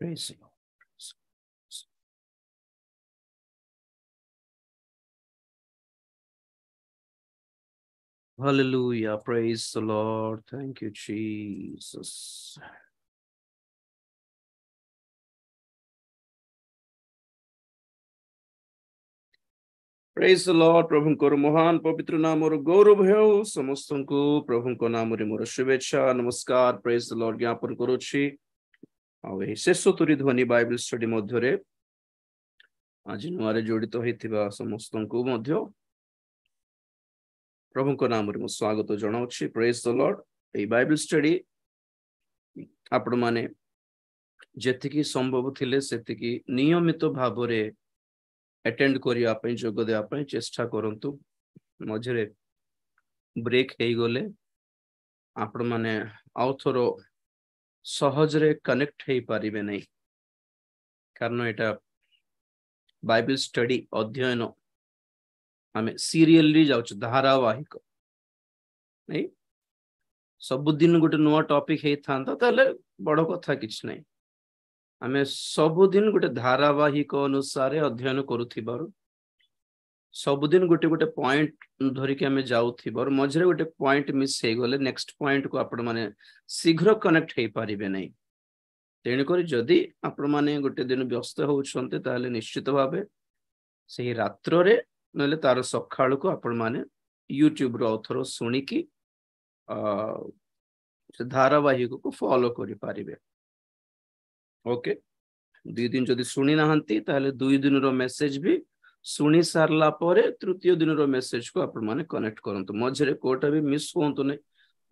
Praise the Lord. Hallelujah. Praise the Lord. Thank you, Jesus. Praise the Lord. प्रभुंकर महान पवित्र नाम और गौरव है समस्तों को प्रभुंको नाम रे मोर शुभेच्छा नमस्कार प्रेज द लॉर्ड ज्ञापन करूछि आउ एही शेष तुरी ध्वनि बाइबल स्टडी मध्यरे आज नुआरे जोड़ित होइथिबा समस्तों को मध्य प्रभुंको नाम रे मो स्वागत जणाउछि प्रेज द लॉर्ड एही बाइबल स्टडी आपण माने जेतिकी संभव थिले सेतिकी नियमित भाबरे अटेंड करिया पई जोग देया पई चेष्टा करंतु मझरे ब्रेक हे गले आपण माने आउथरो सहजरे कनेक्ट हे पारिबे नै कारण एटा बाइबल स्टडी अध्ययन आमे सीरियली जाउछ धारावाहिक नै सब दिन गोटे नुवा टॉपिक हे थांता तले बड़ कथा किछ नै आमे सब दिन गोटे धारावाहिक अनुसार अध्ययन करूथिबार सब दिन गोटे गोटे पॉइंट धरिके आमे जाउथिबार मझरे गोटे पॉइंट मिस हे गले नेक्स्ट पॉइंट को आपण माने शीघ्र कनेक्ट हे पारिबे नै तेणी करी जदी आपण माने गोटे दिन व्यस्त होउछन्ते ताले निश्चित भाबे सेही रात्र रे नले तार सखाळ को आपण माने YouTube रो अथरो सुनिकी धारावाहिक को फॉलो करि पारिबे ओके 2 दिन जदि सुनी नाहंती ताले 2 दिन रो मेसेज भी सुनी सारला परे तृतीय दिन रो मेसेज को आपण माने कनेक्ट करंतु मझरे कोटा भी मिस होंतु नै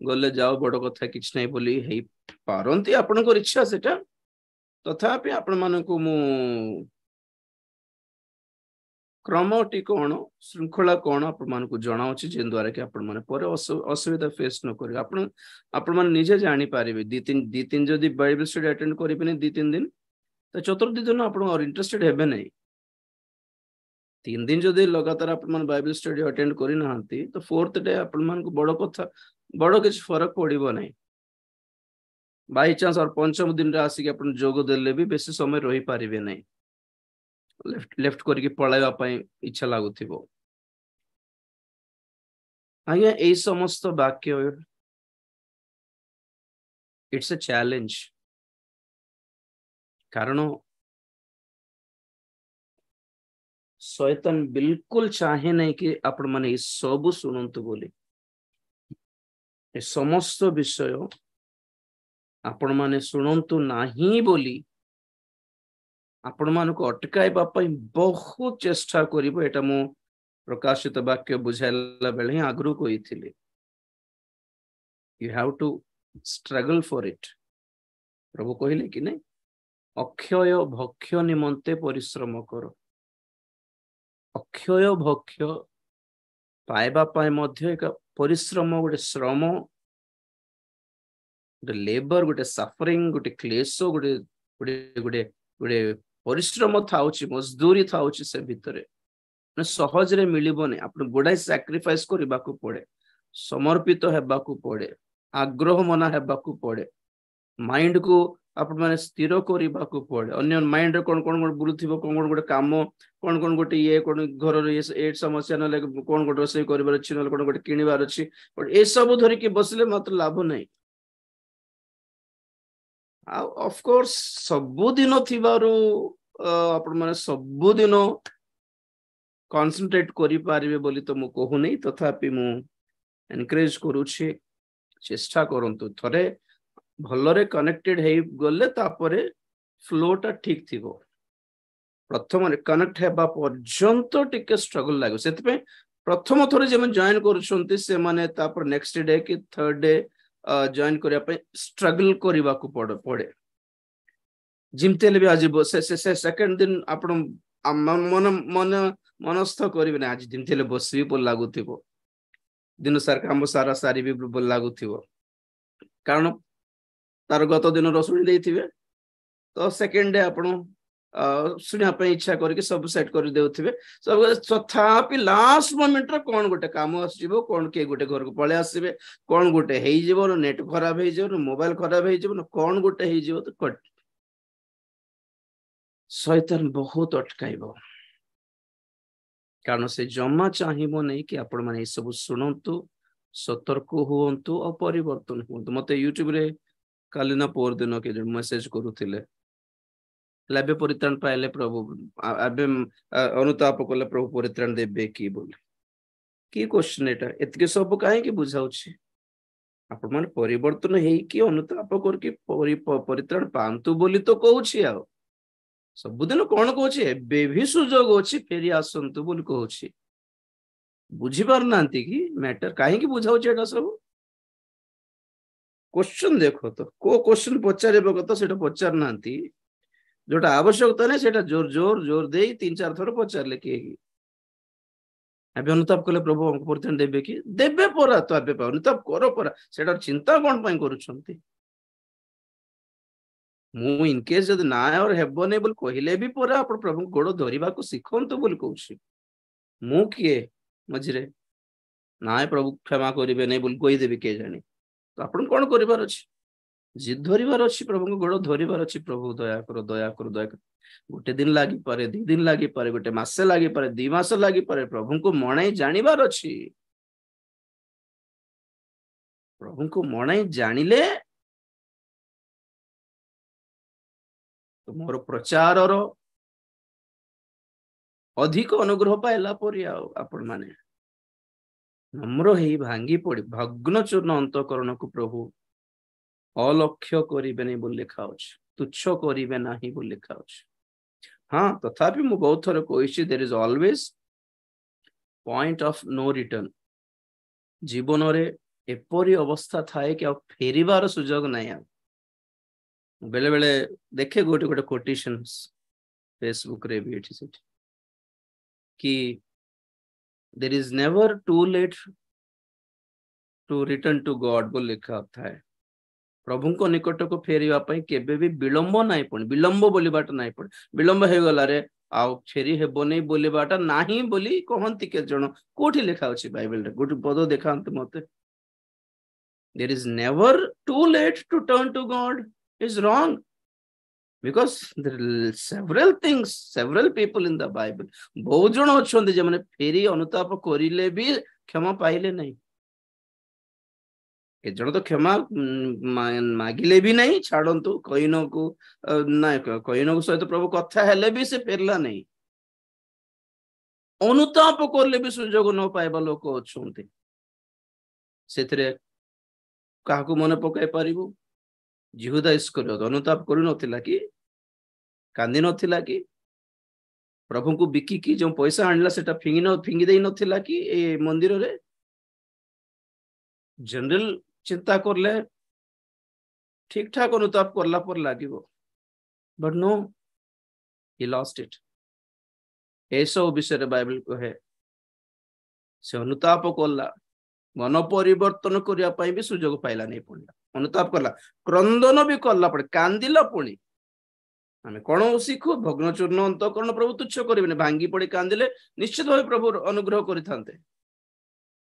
गले जाओ बड़ कथा किछ नै बोली हेई पारंती आपण को इच्छा सेटा तथापि आपण माने को मु क्रमटी कोन श्रृंखला कोन आपण माने को जणाउछि जे द्वारा कि आपण माने परे असुविधा फेस न करी आपण माने निजे जानि पारिबे 2 3 जदि बाइबल स्टडी अटेंड करिबे 2 3 दिन तो चतुर्थ दिन आपण और इंटरेस्टेड हेबे नै 3 दिन जदि लगातार आपण माने बाइबल स्टडी अटेंड करि नाहंती तो फोर्थ डे आपण मान को बड़ कथा बड़ किछ फरक पड़िबो नै बाय चांस और पंचम दिन रे आसी कि आपण जोग देले भी बेसी समय रही पारिबे नै लेफ्ट करके पळाइबा पई इच्छा लागुथिबो आया ए समस्त वाक्य इट्स अ चैलेंज कारण शैतान बिल्कुल चाहे नहीं कि आपण माने सब सुनंतु बोली ए समस्त विषय आपण माने सुनंतु नाही बोली आपण मान को अटकाइबा पई बहुत चेष्टा करिवो एटा मो प्रकाशित वाक्य बुझाइला बेले ही आगरु कहिथिले you have to struggle for it प्रभु कहिले कि नै अक्षय भक्ष्य निमंते परिश्रम करो अक्षय भक्ष्य पाइबा पाए मध्य एक परिश्रम गोटे श्रम गोटे लेबर गोटे सफरिंग गोटे क्लेश गोटे गोटे गोटे गोटे परिश्रम थाउची मजदूरी थाउची से भितरे सहज रे मिलिबो नै आपण गोडाई सैक्रिफाइस करबाकू पड़े समर्पित हेबाकू पड़े आग्रह मना हेबाकू पड़े माइंड को आपण माने स्थिर करबाकू पड़े अन्य माइंड रे कोन कोन बुलुथिबो कोन गोटे काम कोन गोटे ये कोन घर रे ए समस्या न कोन गोटे से करबार अछि न कोन गोटे किनिबार अछि बट ए सब धरि के बसले मात्र लाभ नै ऑफ कोर्स सबु दिन थिबारो आपण माने सबु दिन कॉन्सेंट्रेट करि पारिबे बोली तो मु कहू नै तथापि मु एनकरेज करूछि चेष्टा करंतु थरे भलरे कनेक्टेड हे गले तापरे फ्लोटा ठीक थिबो प्रथम रे कनेक्ट हेबा पर्यंत टिके स्ट्रगल लागो सेति पे प्रथम थरे जे मन जॉइन करूछंती से माने तापर नेक्स्ट डे कि थर्ड डे जॉइन करिया पे स्ट्रगल करबा को पड़े जिमतेले भी आज से सेकंड दिन आपण मन मन मनस्थ करिबे ना आज जिमतेले बसबी बोल लागुथिबो दिन सार काम सारा सारी भी बोल लागुथिबो कारण तार गत दिन रसुणी देथिबे तो सेकंड डे आपण सुनिया पे इच्छा करके सब सेट कर देउथिबे सब तथापि लास्ट मोमेंट रे कोन गोटे काम आसीबो कोन के गोटे घर को पळे आसीबे कोन गोटे हेइ जेबो नेट खराब हेइ जेबो मोबाइल खराब हेइ जेबो कोन गोटे हेइ जेबो तो कट शैतान बहुत अटकाइब कारण से जमा चाहिबो नहीं कि आपण माने सब शुणु सतर्क हुंतु और परिवर्तन हुंतु मते यूट्यूब रे काली ना पोर दिन के मेसेज करूथिले लाबे परित्राण पाइले प्रभु आबे अनुताप कले प्रभु परित्राण देबे की बोले की क्वेश्चन एटा एतके सब काहे की बुझाउछि आपण माने परिवर्तन हेई कि अनुताप करके परित्राण पांतु बोली तो कहूछि आ सबुदिन कौन कहूछि एबे भी सुजोग अछि फेरी आसंतु बोली कहूछि बुझी पार नांती कि मैटर काहे की बुझाउछि एटा सब क्वेश्चन देखो तो को क्वेश्चन पचारे बगत सेटा पचार नांती जोटा आवश्यकता नहीं सेटा जोर जोर जोर दे 3-4 थर पचारले किए की अबे अनुताप कले प्रभु हमको परित्राण देबे कि देबे परा तो अबे अनुताप करो परा सेटा चिंता कोन पई करूछंती मु इन केस जद ना और हेबो नै बोल कहिले भी परा आपण प्रभु गोड़ धरिबा को सिखंतु बोल कहूछि मु किए मझिरे ना प्रभु क्षमा करिवे नै बोल कहि देबे के जानी तो आपण कोन करिवार अछि जिद धरिवार अछि प्रभु गोड़ धरिवार अछि प्रभु दया कर दया कर दया कर गोटे दिन लागी पारे 2 दिन लागी पारे गोटे मासे लागी पारे 2 मास लागी पारे प्रभु को मणाई जानिबार अछि प्रभु को मणाई जानिले तो मोर प्रचार अधिक अनुग्रह पाइला परि आपण माने नम्र हेई भांगी पड़ी भग्न चूर्ण अंतकरण को प्रभु अलक्ष्य करिबे नै बोल लिखा अछि तुच्छ करिबे नाही बोल लिखा अछि हाँ तथापि मु बहुत थर कहिछि there is always point of no return जीवन रे एपरी अवस्था थाए कि फेरिबार सुजोग नाही आ बेले बेले देखे गोटे गोटे कोटेशंस फेसबुक रे भी एठी सेठी कि there is never too late to return to God बोल लिखा था प्रभु को निकट को फेरिबा पई केबे भी विलंब नाही पण विलंब बोलिबाटा नाही पण विलंब हे गला रे आ फेरी हेबो नै बोलिबाटा नाही बोली कहंती के जण कोठी लिखा अछि बाइबल रे गोटे पद देखांत मते there is never too late to turn to God is wrong because there are several people in the Bible बहुत जण अछंती जे माने फेरी अनुताप करिले भी क्षमा पाइले नहीं के जण तो क्षमा मागिले भी नहीं छाड़ंतु कइनो को ना कइनो को सहित प्रभु कथा हेले भी से फेरला नहीं अनुताप करले भी सुजोग न पाइबा लोक अछंती सेथरे काहाकू मन पकाई पारिबो यहूदा इस्करियोत अनुताप करि नथिला कि कांदी नथिला कि प्रभु को बिकी की जो पैसा आणला सेटा फिंगी देई नथिला कि ए मंदिर रे जनरल चिंता करले ठीक ठाक अनुताप करला पर लागिबो but no he lost it ऐसो विषय बाइबल कहे से अनुताप करला मन परिवर्तन करिया पई भी सुजोग पाइला नहीं पड़ला अनुताप करला क्रंदन भी करला पड़े कांदिला पुणी आमे कोन शिखु भग्न चूर्ण अंतकरण प्रभु तुच्छ करिबे भांगी पड़ी कांदिले निश्चित भाव प्रभु अनुग्रह करिथांते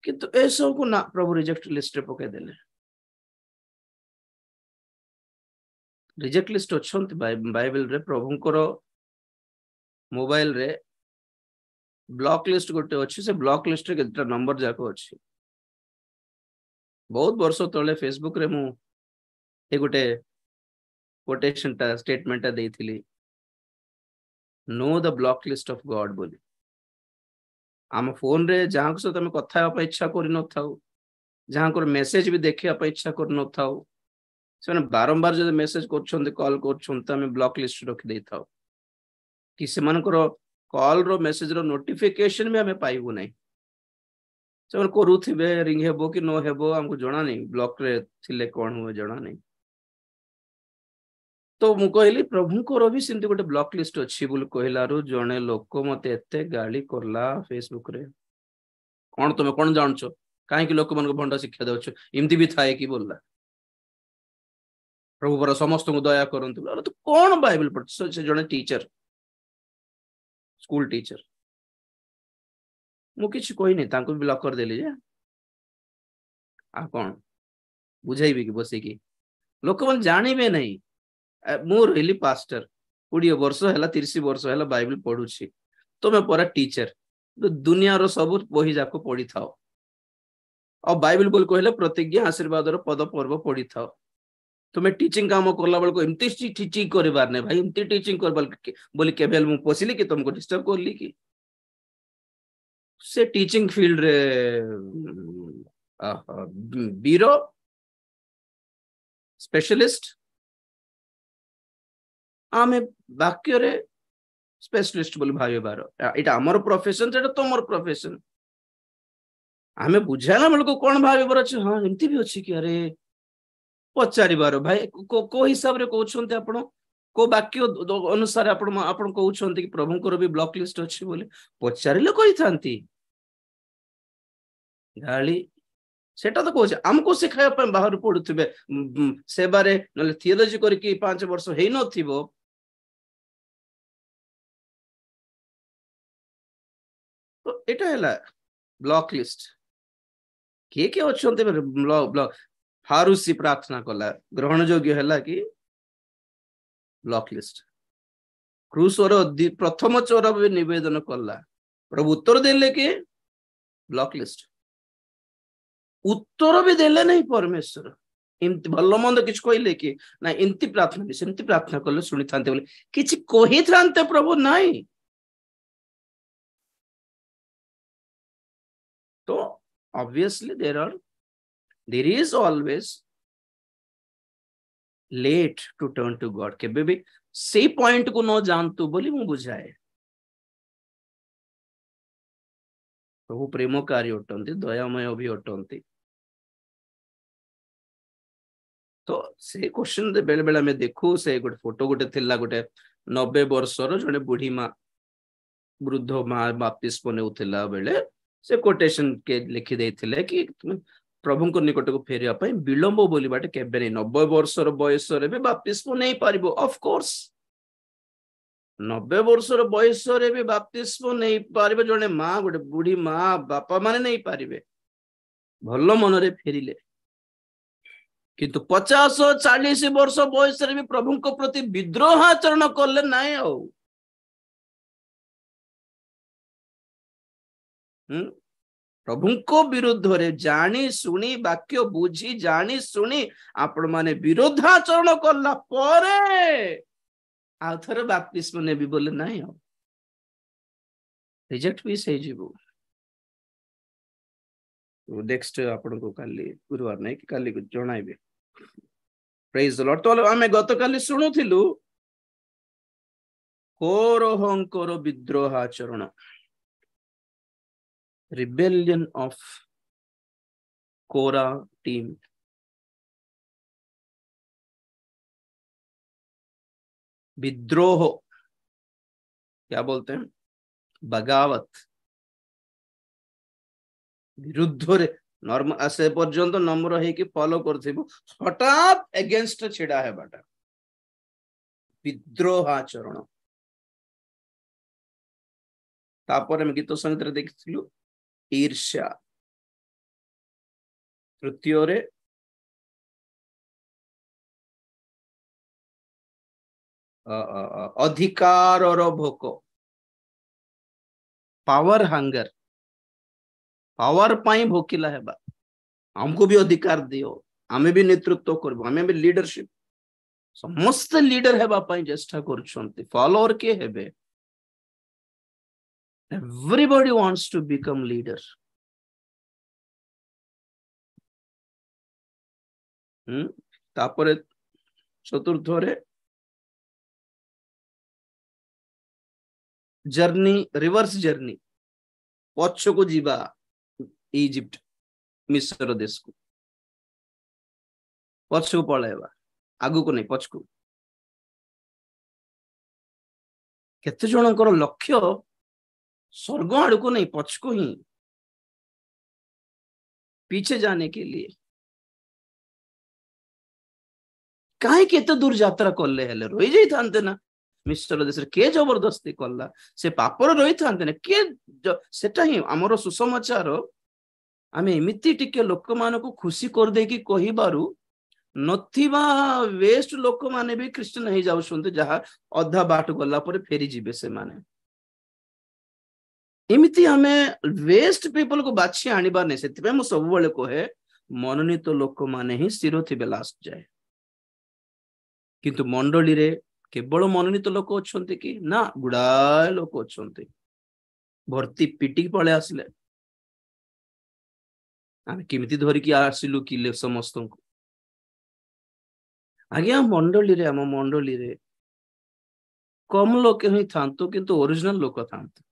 किंतु ए सब को ना प्रभु रिजेक्ट लिस्ट रे पके देले रिजेक्ट लिस्ट अछंत बाइबल रे प्रभुंकर मोबाइल रे ब्लॉक लिस्ट गोटे अछि से ब्लॉक लिस्ट रे केटा नंबर जाको अछि बहुत वर्ष तले फेसबुक रे मु ए गोटे कोटेशन टा स्टेटमेंट टा देइथिली no the block list of God बोली आम फोन रे जहां को सहित कथा पे इच्छा कर न थाउ जहां को मेसेज भी देखिया पे इच्छा कर न थाउ से बारंबार जब मेसेज कर कॉल कर ब्लॉक लिस्ट रखी दे थाउ कि से कॉल रो मेसेज रो नोटिफिकेशन भी हमें पाइबू नहीं से करूथिबे रिंग हेबो कि नो हेबो हमको जणा नहीं ब्लॉक रे थिले कोन हुए जणा नहीं तो मु कहली प्रभु को भी सिंती गोटे ब्लॉक लिस्ट अच्छी बोल कहलारू जने लोक मते एते गाली करला फेसबुक रे कौन तुम कौन जानछ काहे कि लोक मन को भंडा शिक्षा देछ इमती भी थाए कि बोलला प्रभु पर समस्त को दया करंतु अरे तो कौन बाइबल पढ़ से जने टीचर स्कूल टीचर मु किछ कोइ नै तांको ब्लॉक कर देली जे आ कौन बुझाइबे कि बसे कि लोक मन जानिबे नहीं मु रहिली पास्टर 20 वर्ष है 30 वर्ष है बाइबल पढ़ुछि तुम परा टीचर दुनिया रो सब बही जाको पढ़ी थाओ और बाइबल बोल कहले प्रतिज्ञा आशीर्वाद रो पद पर्व पढ़ी थाओ तुम्हें टीचिंग काम करला बेल को एमती टीचिंग करबार ने भाई एमती टीचिंग करबाल बोली केबल मु पोसिली कि तुमको डिस्टर्ब करली कि से टीचिंग फील्ड रे बीरो स्पेशलिस्ट आमे वाक्य रे स्पेशलिस्ट बोली भाई बार एटा हमर प्रोफेशन सेटा तोमर प्रोफेशन आमे बुझाला बेल को कोन भाबे अछि हां एमती भी अछि कि अरे पचारिबार भाई को हिसाब रे कहउछन्ते आपण को वाक्य अनुसार आपण कहउछन्ते कि प्रभुंकर भी ब्लॉक लिस्ट अछि बोले पचारिले कहि थांती गाली सेटा तो कहउछ हमको सिखाय पे बाहर पडुथिबे सेबारे नले थियोलॉजी करके 5 वर्ष हेइ नथिबो तो एटा हैला ब्लॉक लिस्ट के अछन्ते ब्लॉक फारूसी प्रार्थना कला ग्रहण योग्य है कि ब्लॉक लिस्ट क्रूसर प्रथम चोर भी निवेदन कला प्रभु उत्तर देले कि ब्लॉक लिस्ट उत्तर भी देले नहीं परमेश्वर इमती भल मंद किछ कहले कि ना इमती प्रार्थना सेमती प्रार्थना कले सुनी थांते बोले किछ कहि थांते प्रभु नहीं तो obviously there is always late to turn to God केबे भी से पॉइंट को न जानतु बोली मु बुझाए प्रभु प्रेमकारी अटंती दयामय भी अटंती तो से क्वेश्चन दे बेले बेले में देखू से गोटे फोटो गोटे थिला गोटे 90 वर्षर जने बुढ़ी माँ वृद्ध माँ बाप्तिस्म नेउथिला बेले से कोटेशन के लिखि देथिले कि प्रभु को निकट को फेरिया पई विलंब बोली बाटे केबे नै 90 वर्षर बयस रे भी बाप्तिस्म नै पारिबो ऑफ कोर्स 90 वर्षर बयस रे भी बाप्तिस्म नै पारिबो जने मां गोटे बुढ़ी मां बापा माने नै पारिबे भल मन रे फेरिले किंतु 50-40 वर्ष बयस रे भी प्रभु को प्रति विद्रोह आचरण करले नै आ प्रभु को विरुद्ध रे जानी सुनी वाक्य बुझी जानी सुनी आपण माने विरोधाचरण करला परे आ थरे बाप्तिस्म ने भी बोले नाही हो रिजेक्ट भी सही जीवो नेक्स्ट आपण को काली गुरुवार नै कि काली को जणाइबे प्रेज द लॉर्ड तो हमें गत काली सुनुथिलु कोरोहंकर विद्रोह आचरण rebellion of Korah team विद्रोह क्या बोलते हैं बगावत विरुद्ध रे नॉर्म आसे पर्यंत नम्र है कि फॉलो करथिबो हठात अगेंस्ट छिड़ा है बाटा विद्रोह आचरण तापर हम गीत संगीत रे देखिथिलु ईर्ष्या तृतीय रे अधिकार रो भोक पावर हंगर पावर पाई भोकिला है बा हमको भी अधिकार दियो हमें भी नेतृत्व करबो हमें भी लीडरशिप समस्त लीडर है बा पाई चेष्टा करछंती फॉलोअर के हेबे everybody wants to become leader तापरे चतुर्थ रे जर्नी रिवर्स जर्नी पछ को जीवा इजिप्ट मिस्र देश को पछ को पळेबा आगु को नहीं पछ को केते जनकर लक्ष्य स्वर्ग आड़ को नहीं पछ को ही पीछे जाने के लिए काहे केते दूर यात्रा करले हेले रोई जाई थांते ना मिस्र देश के जबरदस्ती कला से पापर रही थांते ना के सेटा ही हमरो सुसमाचार आमे एमिति टिके लोक मान को खुशी कर दे कि कहि बारू नथिबा वेस्ट लोक माने भी क्रिश्चियन हो जाउछन्ते जहा अधा बाट गला पर फेरी जिबे से माने एमिति हमें वेस्ट पीपल को बाछि आनिबा नै सेति मु सब बेले कहे मनोनीत लोक माने ही स्थिर थिबे लास्ट जाए किंतु मंडली रे केवल मनोनीत लोक अछन्ते कि ना गुडाय लोक अछन्ते भर्ती पिटी पळे आसले आमे केमिति धरि कि आसिलु कि समस्त को आज्ञा मंडली रे आम मंडली रे कम लोक ही थांतो किंतु ओरिजिनल लोक थांतो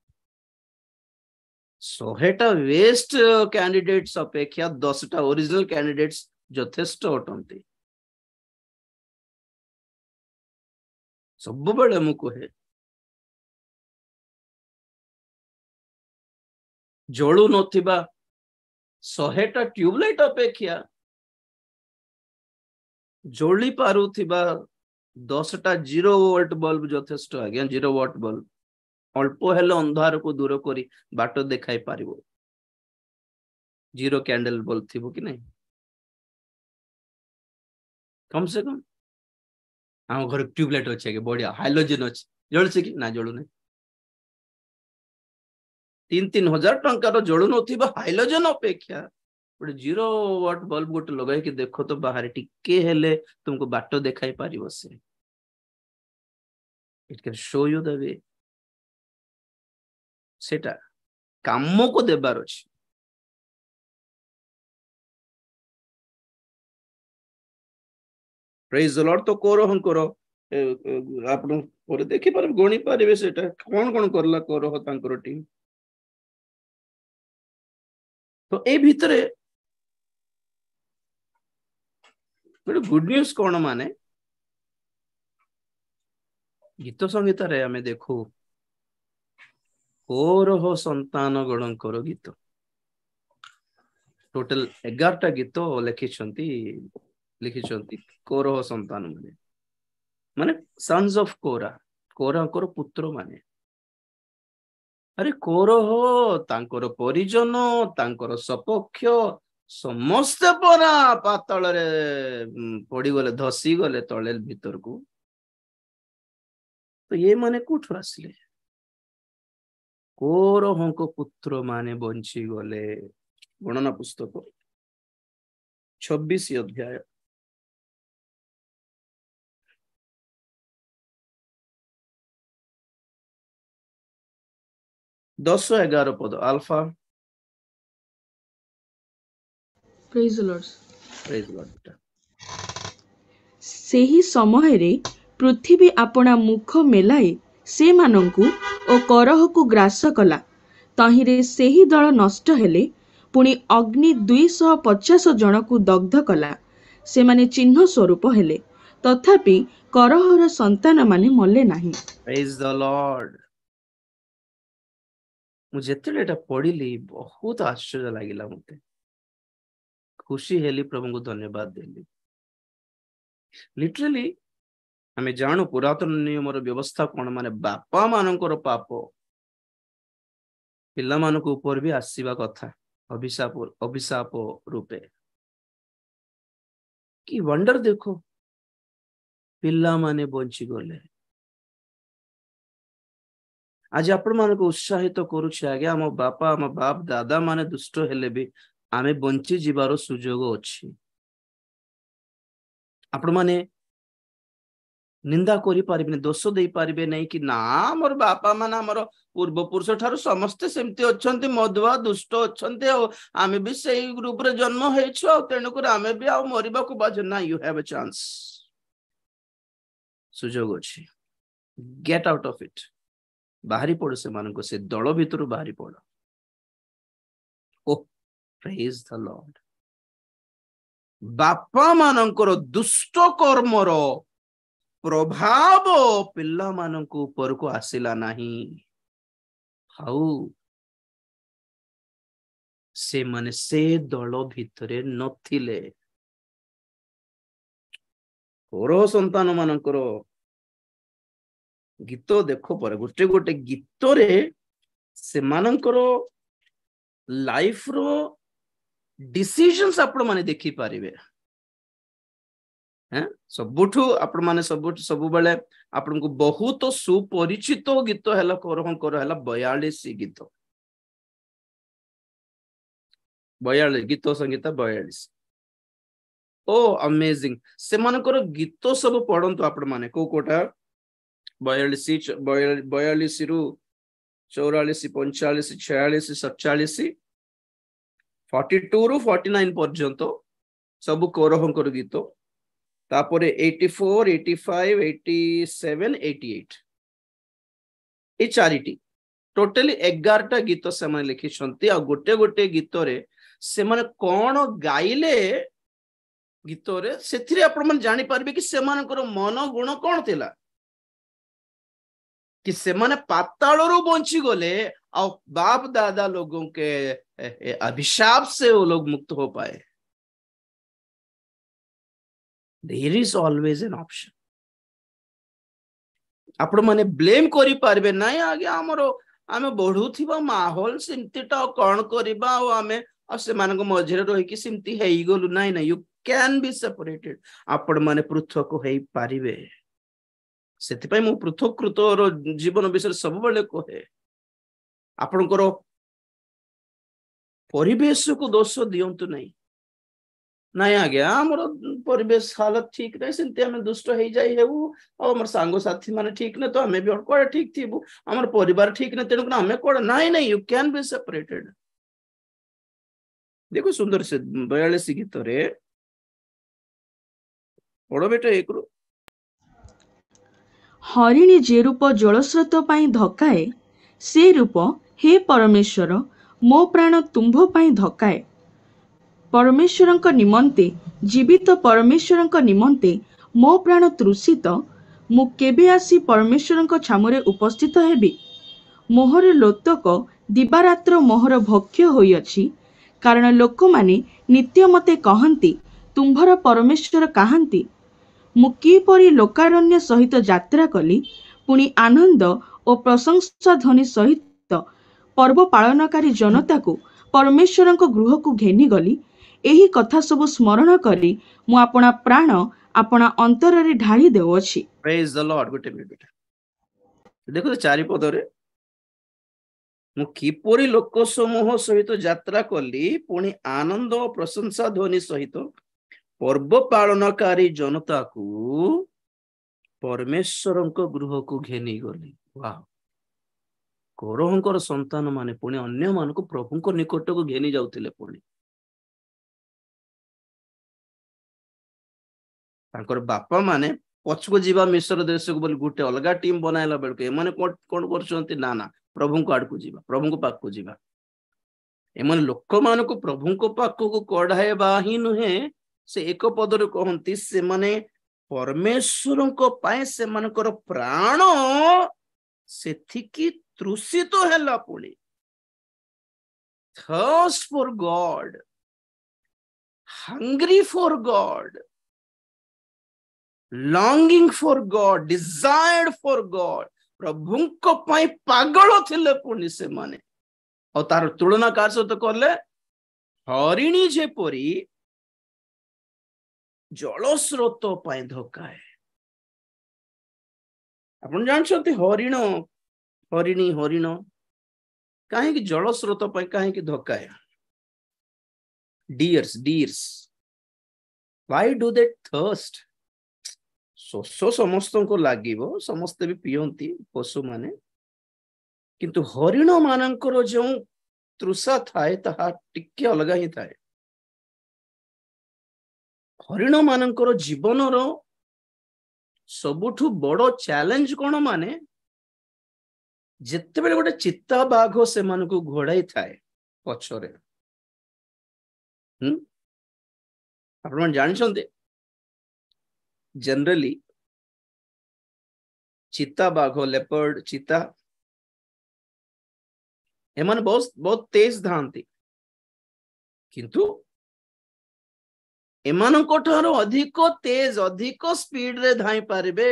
100टा वेस्ट कैंडिडेट्स अपेक्षा 10टा ओरिजिनल कैंडिडेट्स यथेष्ट अटंती सब बेले मु कहे जळु नथिबा 100टा ट्यूबलाइट अपेक्षा जोड़ी पारुथिबा 10टा 0 वोल्ट बल्ब यथेष्ट आज्ञा 0 वाट बल्ब अल्प हेले अंधार को दूर करी बाट देखाई पारिबो 0 कैंडल बल्ब थिबो कि नहीं कम से कम हम घर ट्यूबलाइट अच्छे के बढ़िया हाइलोजन अच्छे जलसे कि ना जळु नै 3-3 हजार टंकार जळु नथिबा हाइलोजन अपेक्षा गोटे 0 वाट बल्ब गोटे लगाई कि देखो तो बाहर टिके हेले तुमको बाट देखाई पारिबो से it can show you the way सेटा काम को देबार अछि प्रेज द लॉर्ड तो कोरहन करो आपण पर देखि पार गणी पारिबे सेटा कोन कोन करला कोरह तांकर टीम तो ए भितरे गुड न्यूज कौन माने गीत संगीत रे हमें देखो कोरह संतान गणकर गीत टोटल 11टा गीत लिखिछंती कोरह संतान माने माने सन्स ऑफ कोरा कोरा को पुत्र माने अरे कोरह तांकर परिजन तांकर सपक्ष समस्त परा पातल रे पड़ी गले धसी गले तले भीतर को तो ये माने कोठु आसले कोरह को पुत्र माने बंची गले गणना पुस्तक 26 अध्याय 10-11 पद alpha praise the Lord praise Lord सेही समय रे पृथ्वी अपना मुख मेलाए से मानंकु ओ करह को ग्रास कला तहिरे सेही दल नष्ट हेले पुणी अग्नि 250 जन को दग्ध कला से माने चिन्ह स्वरूप हेले तथापि करहर संतान माने मले नाही प्रेज द लॉर्ड मुझे एटा पढ़िली बहुत आश्चर्य लागिला मते खुशी हेली प्रभु को धन्यवाद देली लिटरली हमें जानू पुरातन नियम व्यवस्था कौन माने बापा मानकर पाप पिला मानक ऊपर भी आसीबा कथा अभिशाप रूपे कि वंडर देखो पिला माने बंची गले आज आपण मान को उत्साहित करुछि आगे आम बापा आम बाप दादा माने दुष्ट हेले भी आमे बंची जीवार सुजोग अछि आपण माने निंदा करि पारिबे दोष दे पारिबे नहीं कि ना हमर बापा माने हमर पूर्व पुरुष ठार समस्त सेमति अछंती मधुआ दुष्ट अछंती आमे भी सेही ग्रुप रे जन्म हेछु तेनु कर आमे भी आ मरिबा को बाज ना यू हैव अ चांस सुजोग अछि गेट आउट ऑफ इट बाहरी पड़ से मान को से दल भितर बाहरी पड़ ओ प्रेज द लॉर्ड बापा मानकर दुष्ट कर्मर प्रभाव पिला मानक ऊपर को आसिला नहीं हाउ से माने से दल भितरे नथिले कोरह संतान मानकर गीत देखो पर गोटे गोटे गीत रे से मानकर लाइफ रो डिसीजंस आपण माने देखि पारिबे हैं सबुठु आपण माने सबुठ सब बेले आपण को बहुत सुपरिचित गीत हैला करहंकर हैला 42 गीत 42 गीत संगीत 42 ओ अमेजिंग से मानकर गीत सब पढ़ंतु आपण माने को कोटा 42 42 रु 44 45 46 47 42 रु 49 पर्यंत सब करहंकर गीत तापरे 84 85 87 88 ए चारिटी टोटली 11टा गीत से माने लिखि छंती आ गोटे गोटे गीत रे से माने कोन गाइले गीत रे सेथिरे आपण मन जानि पारबे कि से मानकर मन गुण कोन थिला कि से माने पाताल रो बंची गले आ बाप दादा लोगों के अभिशाप से वो लोग मुक्त हो पाए there is always an option आपण माने ब्लेम करि पारबे नाही आगे हमरो आमे बढ़ुथिबा माहौल सिमतिटा कोन करबा ओ आमे आ से मानक मझरे रहि कि सिमति हेई गलु नाही ना यू कैन बी सेपरेटेड आपण माने पृथक हेई पारिबे सेति पय मु पृथकृत रो जीवन विषय सब बेले कहे आपनकर परिवेश को दोष दियंतु नहीं नहीं आज्ञा हमर परिवेश हालत ठीक नहीं सेंते हमें दुष्ट हो जाई हेबू और हमर सांग साथी माने ठीक न तो हमें भी कोड ठीक थीबू हमर परिवार ठीक न तेनु हमें कोड नहीं नहीं यू कैन बी सेपरेटेड देखो सुंदर से 42 गीत रे पढ़ो बेटा एक रो हरिणी जे रूप जलस्रोत पाई धकाए से रूप हे परमेश्वर मो प्राण तुम्भ पाई धकाए परमेश्वरंक निमंते जीवित परमेश्वरंक निमंते मो प्राण तृषित मु केबे आसी परमेश्वरंक छामुरे उपस्थित हेबी मोहर लोतक दिवारात्र मोहर भक्ष्य होइअछि कारण लोक माने नित्य मते कहंती तुम्भर परमेश्वर कहांती मु किपरि लोकारण्य सहित यात्रा कली पुणी आनंद और प्रशंसा ध्वनि सहित पर्व पालनकारी जनता को परमेश्वरंक गृह को घेनी गली एही कथा सब स्मरण करी मु अपना प्राण अपना अंतर रे ढाली देउछि praise the Lord Gute minute देखो तो चारि पद रे मु किपरि लोक समूह सहित यात्रा कली पुणी आनंद और प्रशंसा ध्वनि सहित पर्व पालनकारी जनता को परमेश्वरंक गृह को घेनी गली वाह कोरहंकर संतान माने पुणी अन्य मान को प्रभुंक निकट को घेनी जाउतिले पुणी तांकर बापा माने पछको जीवा मिस्र देश को बोली गुटे अलगा टीम बनाइला बेल के माने कोन करछंती ना ना प्रभुंक आड़ को जीवा प्रभुंक पाक को जीवा एमन लोक मान को प्रभुंक पाक को कढाएबा ही नुहे से एक पद रे कहंती से माने परमेश्वरंक पाए से मानकर प्राण सेथिकी तृषित हैला पुणी thirst for God hungry for God longing for God desired for God प्रभुंक पाई पागल थिले पुणी से माने और तार तुलना कार सहित करले हरिणी जे परी जलस्रोत पाई धकाए आपण जानछंती हरिण हरिणी हरिण काहे कि जलस्रोत पाई काहे कि धकाए deers why do they thirst शोष समस्त को लागिबो समस्त भी पियंती पशु माने किंतु हरिण मानकर जो तृषा थाए ताहा टिके अलगा ही थाए हरिण मानकर जीवन रो सबुठु बड़ो चैलेंज कोन माने जेते बेले गोटे चित्ता बाघ से मान को घोड़ाई थाए पछरे आपण जानि छंते जनरली चित्ता बाघ लेपर्ड चिता एमान बहुत बहुत तेज धांती किंतु एमान कोठारो अधिक तेज अधिक स्पीड रे धाई पारिबे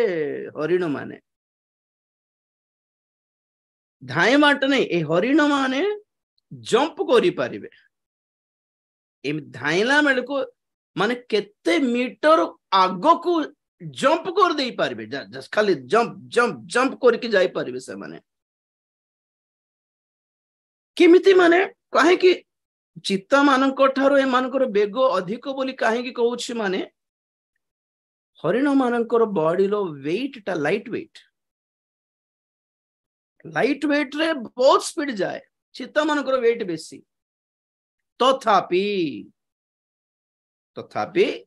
हरिण माने धाई माट नहीं ए हरिण माने जंप करी पारिबे ए धाइला मेल को माने केते मीटर आगो को जंप कर दे पारिबे, जस्ट खाली जंप जंप जंप करके जाई पारिबे से माने केमिति माने काहे कि चित्ता मानक ठारो ए मानकर बेग अधिक बोली काहे कि कहूछि माने हरिण मानकर बॉडी लो वेट टा लाइट वेट रे बहुत स्पीड जाए, चित्ता मानकर वेट बेसी तथापि तथापि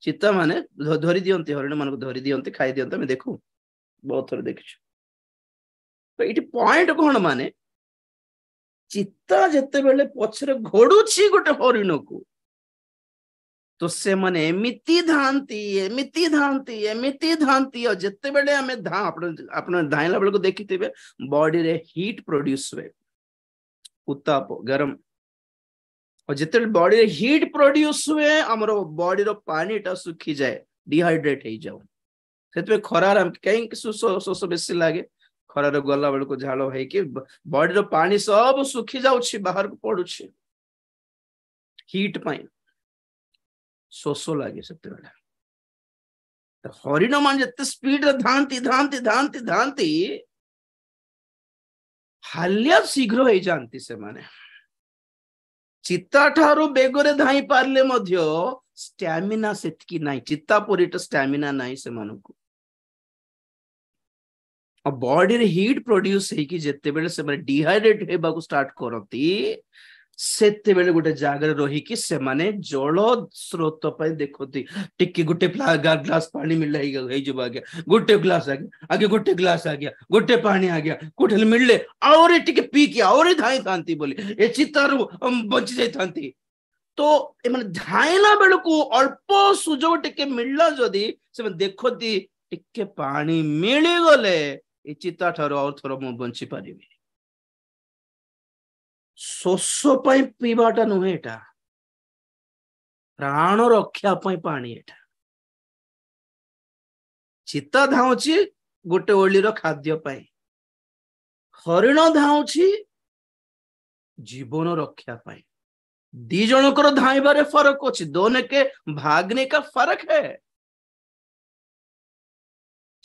चित्ता माने धरी दियंती, हरिण मानक धरी दियंती, खाई दियंती, मैं देखू बहुत थोड़े देखिछु। तो ये पॉइंट कौन माने चित्ता जिते बेले पछरे घोड़ुछि गोटे हरिण को तो से माने एमिति धांती और जिते बेले हमें आपण धाइला बेले को देखिथिबे बॉडी रे हीट प्रोड्यूस हुए, उत्ताप गरम, और जिते बॉडी रे हीट प्रोड्यूस हुए हमर बॉडी रो पानी टा सुखी जाए, डिहाइड्रेट हो जाओ, सेतबे खरार हम कहीं शोष बेसी लागे, खरार गला बेले को झाड़ है कि बॉडी रो पानी सब सुखी जाउछि, बाहर को पड़ुछि, हीट पाई शोष लगे सेते बेले। तो हरिण मान जते स्पीड रे धांती हालिया शीघ्र हो जानती से माने चित्ता ठारो बेगरे धाई पारले मध्य स्टैमिना सेतकी नाही, चित्ता परिट स्टैमिना नाही से मानकु, और बॉडी रे हीट प्रोड्यूस है कि जेते बेले से माने डिहाइड्रेट हेबा को स्टार्ट करती सेते बेले गोटे जागर रही कि से माने जल स्रोत पय देखोती टिके गोटे ग्लास पानी मिलला हे जो आ गया, गोटे ग्लास आ गया, आगे गोटे ग्लास आ गया, गोटे पानी आ गया, कोठे मिलले और टिके पी के और धाई थांती बोली ए चित्तारु बंची जाई थांती। तो ए माने धाइला बेले को अल्प सुजो टिके मिलला जदी से देखोती टिके पानी मिली गले ए चित्ता ठारो और थोर मु बंची पारिबी। शोष पीवाटा नुहे एटा, प्राण रक्षा पानी एटा। चित्ता धाउची गोटे ओलीर खाद्य पाई, हरिण धाउची जीवन रक्षा पाई। दी जनकर धाइबारे फरक अछि, दोनों के भागने का फर्क है।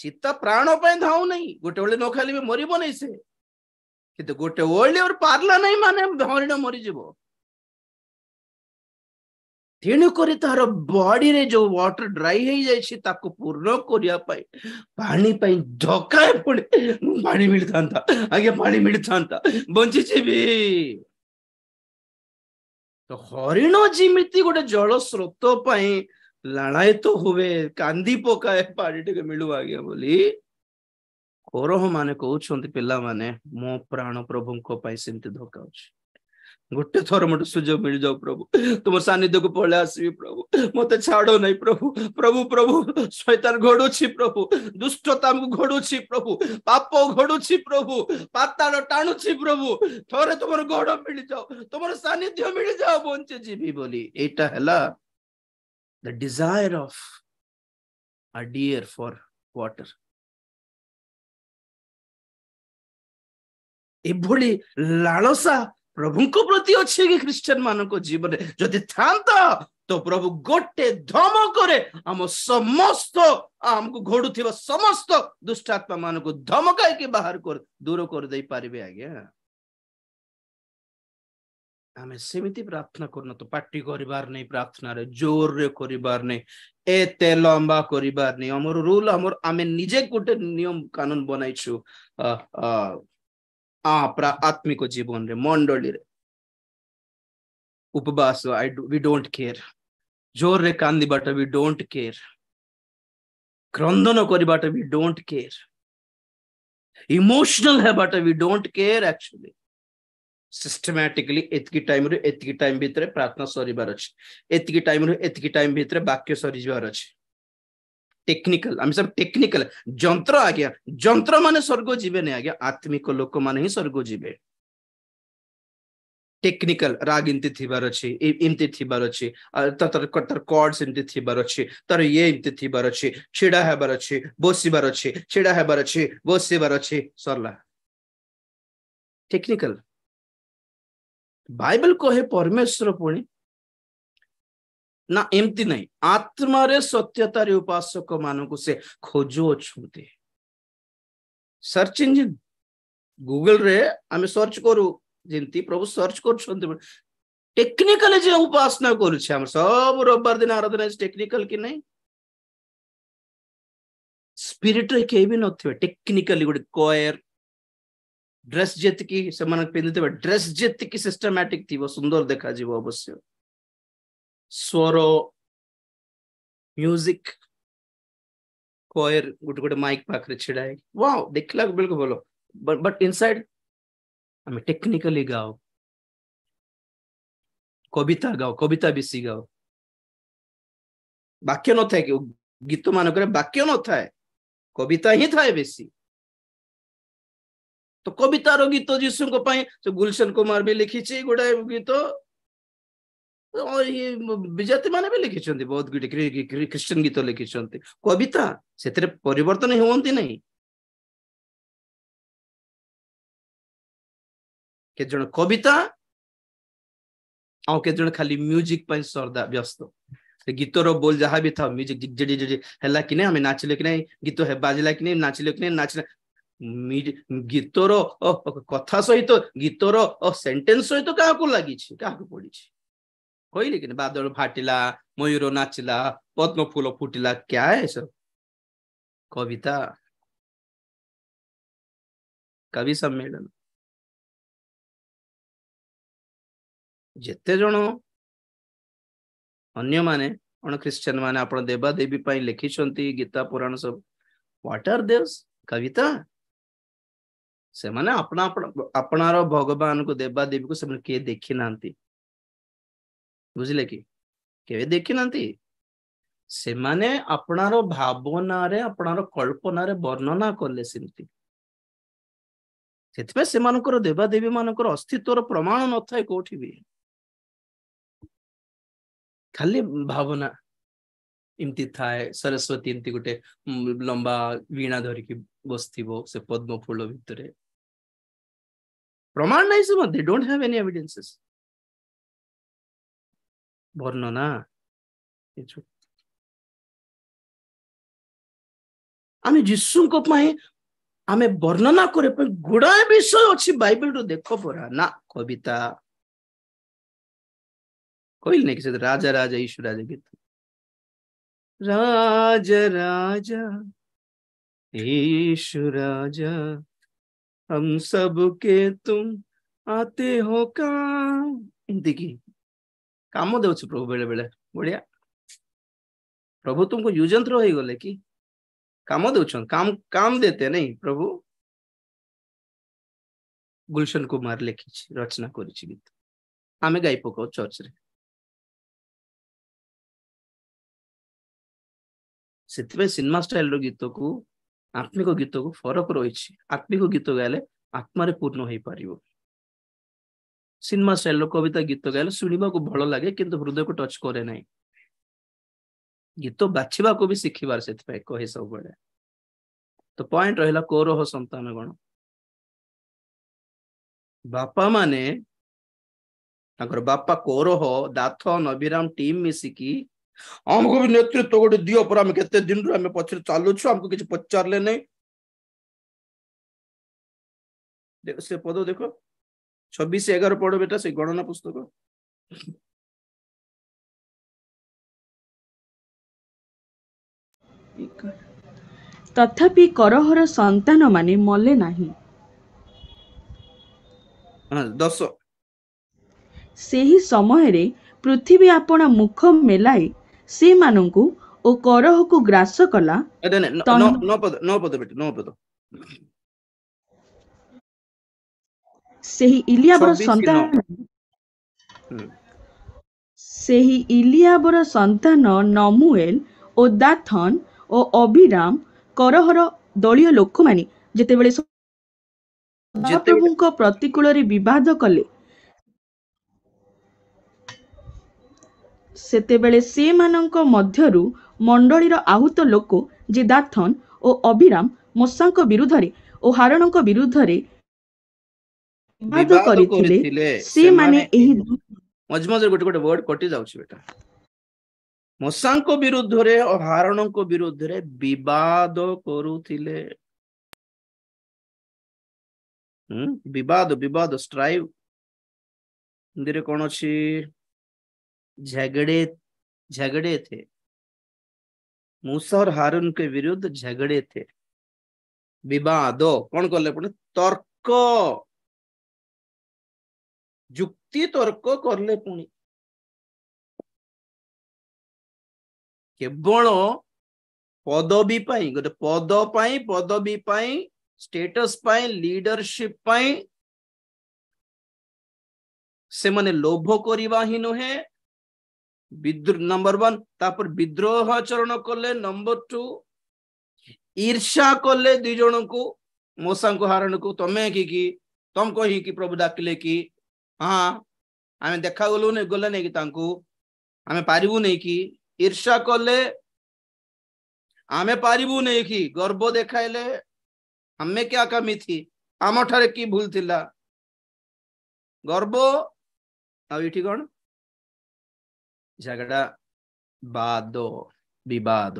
चित्ता प्राण पाई धाउ नहीं, गोटे ओली न खाली मरिबो नहीं से, किंतु गोटे ओली और पारला नहीं माने हरिण मरी जीवो। तेणुकरी तार बॉडी रे जो वाटर ड्राई हो जाइछि ताको पूर्ण करिया पाई पानी पाई धकाए पड़े, पानी मिलता आगे पानी मिलता बंची जीवी। तो हरिण जिमिति गोटे जल स्रोत पाई लड़ाई तो हुए, कांदी पकाए पानी टे मिलू आगे बोली कोरह माने कहउछंती पिला माने मो प्राण प्रभुंको पाई सेमति धकाउछ। गोटे थर मत सुजोग मिल जाओ प्रभु, तुम सानिध्य को पळे आसबी प्रभु, मते छाड़ो नहीं प्रभु, प्रभु प्रभु शैतान घोड़ुछि प्रभु, दुष्टता हमको घोड़ुछि प्रभु, पाप घोड़ुछि प्रभु, पाताल टाणुछि प्रभु, थोरे तुमर घोड़ मिल जाओ, तुमर सानिध्य मिल जाओ बंचे जीवी बोली। एटा हला the desire of a deer for water. एभली लालसा प्रभु को प्रति अच्छे कि क्रिश्चियन मान को जीवन जदि था तो प्रभु गोटे धमक आम समस्त आमको घोड़ुथिबा समस्त दुष्टात्मा मान को धमकाई के बाहर कर दूर कर दे पारिबे। आज्ञा आमे सेमिति प्रार्थना करना तो पार्टी करिबार नहीं, प्रार्थना रे जोर रे करिबार नहीं, एते लंबा करिबार नहीं। हमर रूल हमर आमे निजे गोटे नियम कानून बनाइछु आत्मिक जीवन रे मंडली रे उपवास वी डोंट केयर, जोर रे कांदी बाट वी डोंट केयर, क्रंदन करी बाट वी डोंट केयर, इमोशनल है but we don't care. Actually systematically एतकी टाइम भितर प्रार्थना सरीबार अछि, एतकी टाइम भितर वाक्य सरी जबार अछि। टेक्निकल आम सब टेक्निकल जंत्र आज्ञा, जंत्र माने स्वर्ग जीवे नहीं आज्ञा, आत्मिक लोक माने ही स्वर्ग जीवे। टेक्निकल राग इमती थिबार अछि, इमती थिबार अछि, तर कॉर्ड्स इमती थिबार अछि, तर ये इमती थिबार अछि, छिड़ा हेबार अछि, बसिबार अछि, छिड़ा हेबार अछि, बसिबार अछि, सरला टेक्निकल। बाइबल कहे परमेश्वर पुणी ना एमती नहीं आत्मारे सत्यतार उपासक मानक से खोजु अछुंती सर्च इंजिन गूगल रे आमे सर्च करू जेंती प्रभु सर्च कर टेक्निकली जे उपासना करू हम सब रविवार दिन आराधना टेक्निकल कि नहीं स्पिरिट रे के भी नथिबे टेक्निकली गोटे कोयर ड्रेस जेतकी से मन पिंदिते ड्रेस जेतकी सिस्टमैटिक थी वो सुंदर देखा जीव अवश्य स्वर म्यूजिक कोयर गोटे गोटे माइक पाखरे छिड़ाए वाओ देखला बिल्कुल बोलो बट इनसाइड हमें टेक्निकली गाओ कविता बेसी गाओ वाक्य न थाए कि गीत मानक वाक्य न थाए कविता ही थाए बेसी तो कवितार गीत जीशु गुलशन कुमार भी लिखी गोटे गीत ये विजाति माने भी लिखिं बहुत गुटे क्रिश्चियन गीत लिखिं कविता से परिवर्तन होती नहीं के जन कविता के जन खाली म्यूजिक पर सरदा व्यस्त गीतर बोल जहाँ भी था म्यूजिक है कि नहीं हमें नाचिले कि नहीं गीत है बाजिला कि नहीं नाचिले कि नहीं नाचिले गीतर कथा सहित गीतर सेंटेंस सहित क्या लगी क्या पड़ी कहले कि बादल फाटिला मयूर नाचिला पद्म फूल फुटिला क्या है सब कविता कवि सम्मेलन जेते जन अन्य माने अण क्रिश्चियन माने आपण देवा देवी पई लिखिसंती गीता पुराण सब व्हाट आर दिस कविता से माने अपना अपनार भगवान को देवा देवी को से के देखि नांती बुझिले कि के देखि नांती से माने अपनार भावना रे अपनार कल्पना रे वर्णना करले सिमती सेतपे से मानकर देवा देवी मानकर अस्तित्वर प्रमाण न थाए कोठी भी खाली भावना इमती थाए सरस्वती इमती गोटे लंबा वीणा धरिकी बसथिबो से पद्म फूल भितरे प्रमाण नहीं से they don't have any evidences वर्णना आमे जिसु को पाए आमे वर्णना करे पे गुड़ाए विषय अछि बाइबल रो देखो परा ना कविता कोई नहीं कि राजा राजा ईश्वर राजा गीत राजा राजा ईश्वर राजा हम सब के तुम आते हो काम इनती की काम दे प्रभु बेले बेले बढ़िया प्रभु तुमको युजंत्र हो गले कि काम दे काम काम देते नहीं प्रभु गुलशन कुमार लिखी रचना कर गीत आम गाई पकाओ चर्च रे से सिनेमा स्टाइल गीत को आत्मिक गीत को फरक रही आत्मिक गीत गाले आत्मारे पूर्ण हो पार सिनेमा स्टाइल कविता गीत गाले शुणा को भल लगे किंतु हृदय को टच करे ना गीत बाछवा को भी शिखबार से कहे सब बड़े तो पॉइंट रहा कौरह संतान गण बापा माने बापा कौरह दाथन अभिराम टीम मिसिकी हमको भी नेतृत्व गोटे दियो पर आम केते दिन रो आम पछरे चालुछु हमको किछ पचारले नै देखो से पद देखो 26:11 पढ़ो बेटा से गणना पुस्तक तथापि करहर संतान माने मले नाही 10 सेही समय रे पृथ्वी आपना मुख मेलाई से मानंकु ओ करह को ग्रास कला न पद बेटा न पद सेही इलियाबर संतान सेही इलियाबर संतान नमुएल ओ दाथन ओ अभिराम करहर दलीय लोक माने जेतेबेले सदाप्रभुଙ୍କ प्रतिकूल रे विवाद कले सेतेबेले से मानंक मध्यरु मंडलीर आहुत लोक जे दाथन ओ अभिराम मोसांक विरुद्ध रे ओ हारणंक विरुद्ध रे विवाद करिथिले से माने एही मझ मझ गोटे गोटे वर्ड कटि जाउछि बेटा मूसाଙ୍କ विरुद्धରେ और हारणଙ୍କ विरुद्धରେ विवाद करूथिले। विवाद विवाद स्ट्राइव हिंदी कौन अच्छी झगड़े झगड़े थे। मूसा और हारून के विरुद्ध झगड़े थे। विवाद कौन कले पुणी तर्क जुक्ति तर्क करले पुणी केवल पदवी पाई गोटे पद पाई पदवी पाई स्टेटस पाई लीडरशिप पाई से माने लोभ करिवा ही नुहे। नंबर 1 तापर विद्रोह आचरण कले। नंबर 2 ईर्ष्या कले दुई जन को मूसा को हारून को तमे कि तुम कही कि प्रभु डाकिले कि हाँ आमे देखा गलु नहीं गले नहीं कि तांको आमे पारिबु नहीं कि ईर्ष्या कले आमे पारिबु नहीं कि गर्व देखाइले हमें क्या कमी थी आम ठारे की भूल थिला गर्व आठी कौन झगड़ा बाद विवाद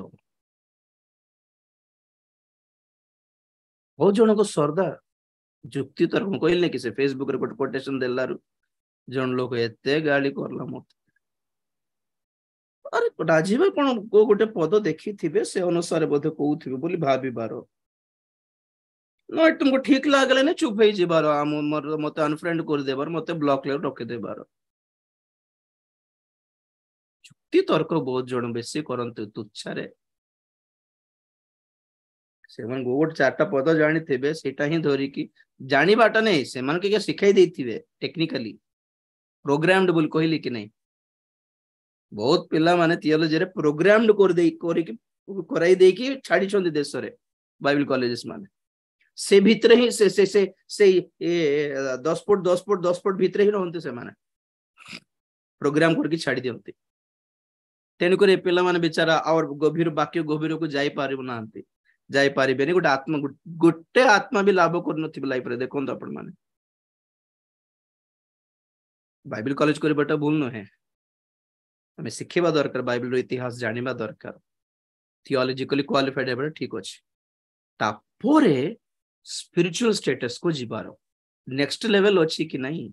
बहुत जन को सरदार जुक्ति तर्क कहले कि से फेसबुक रे गोटे कोटेशन देलारु जन लोग एते गाली करला मत अरे राजीव कौन को गोटे पद देखी थिबे से अनुसार बोधे कहउथिबे बोली भाबी बारो न तुमको ठीक लागले ने चुप होई जिबार मते अनफ्रेंड कर देबार मते ब्लॉक ले रख देबार जुक्ति तर्क बहुत जन बेसी करंतु तुच्छारे से मन गोट चारटा पद जानी थिबे सेटा ही धरी की जानी बाटा नहीं से मन के सिखाई देथिबे टेक्निकली प्रोग्राम्ड बोल कहली कि नहीं बहुत पिला माने थियोलॉजी रे प्रोग्राम्ड कर दे कराई दे कि छाड़ी छंदी देश रे बाइबल कॉलेजेस माने से भितरे ही से 10 फुट भितरे ही रहंते से माने प्रोग्राम करके छाड़ी दियंती तेन करे पिला माने बेचारा और गभीर वाक्य गभीर को जाई पारिबो नांती जाई पारिबेनी गोटे आत्मा भी लाभ कर नथिबे लाइफ रे देखो तो अपन माने बाइबल कॉलेज करबाटा भूल न है हमें शिखेबा दरकार बाइबल रो इतिहास जानिबा दरकार थियोलॉजिकली क्वालिफाइड हेबा ठीक अछि तापोरे स्पिरिचुअल स्टेटस को जिबारो नेक्स्ट लेवल अछि कि नहीं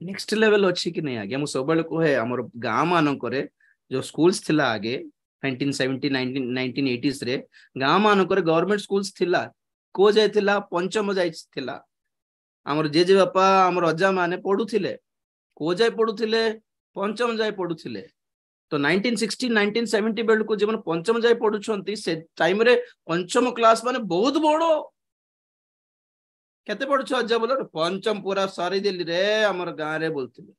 नेक्स्ट लेवल अछि कि नहीं आगे हम सबले कहे हमर गां मान करे जो स्कूल्स थिला आगे 1970 1980s रे गां मान करे गवर्नमेंट स्कूल्स थिला को जाय थिला पंचम जाय थिला हमर जे बापा हमर अजा माने पढुथिले को जाय पढुथिले पंचम जाय पढुथिले तो 1960 1970 बेल को जीवन पंचम जाय पढुछंती से टाइम रे पंचम क्लास माने बहुत बड़ो केते पढुछ अजा बोल पंचम पूरा सारी दिल्ली रे हमर गां रे बोलथिले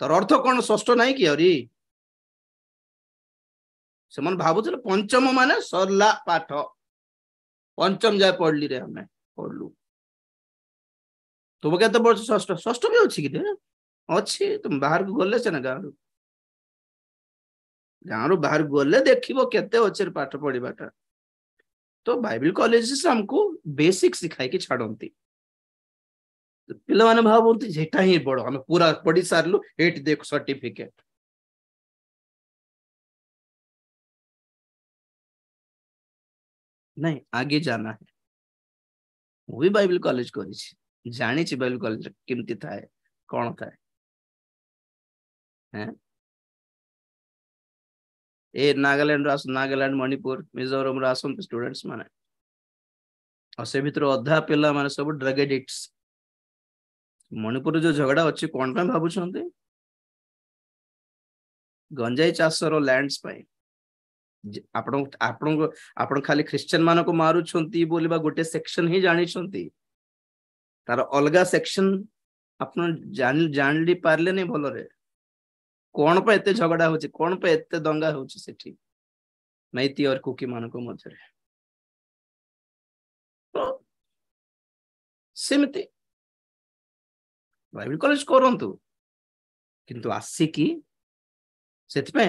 तर अर्थ कोन षष्ठ नाही कि हरी से मन भाबुथिले पंचम माने सरला पाठ पंचम जाय पढली रे हमें पढलु तुम केते पढुछ षष्ठ षष्ठ भी अछि कि अच्छी तुम बाहर को गले से ना गाँव बाहर गले देखिबो केते अच्छे पाठ पढ़ीबाटा तो बाइबल कॉलेजेस हमको बेसिक सिखाई कि छाड़ती पिला माने भाबंती जेटा ही बड़ हम पूरा पढ़ी सारलु एट देख सर्टिफिकेट नहीं आगे जाना है वो भी बाइबल कॉलेज करी जानी बाइबल कॉलेज केमती थाए कौन थाए हैं ए नागालैंड मणिपुर मिजोरम आसंत स्टूडेंट्स माने और से भीतर अधा पिला माने सब ड्रग एडिक्ट्स मणिपुर जो झगड़ा अच्छी कौन पे भाबुछंते गंजाई चाषर लैंड्स पाई आपण खाली क्रिश्चियन मान को मारुछंती बोलिबा गोटे सेक्शन ही जानी छंती तार अलगा सेक्शन आपण जान ली पारले नहीं भलो रे कौन पे एते झगड़ा होची कौन पे एते दंगा होची सेठी मैती और कुकी मान को मध्य तो सेमती बाइबल कॉलेज करंतु किंतु आसिकी सेति पे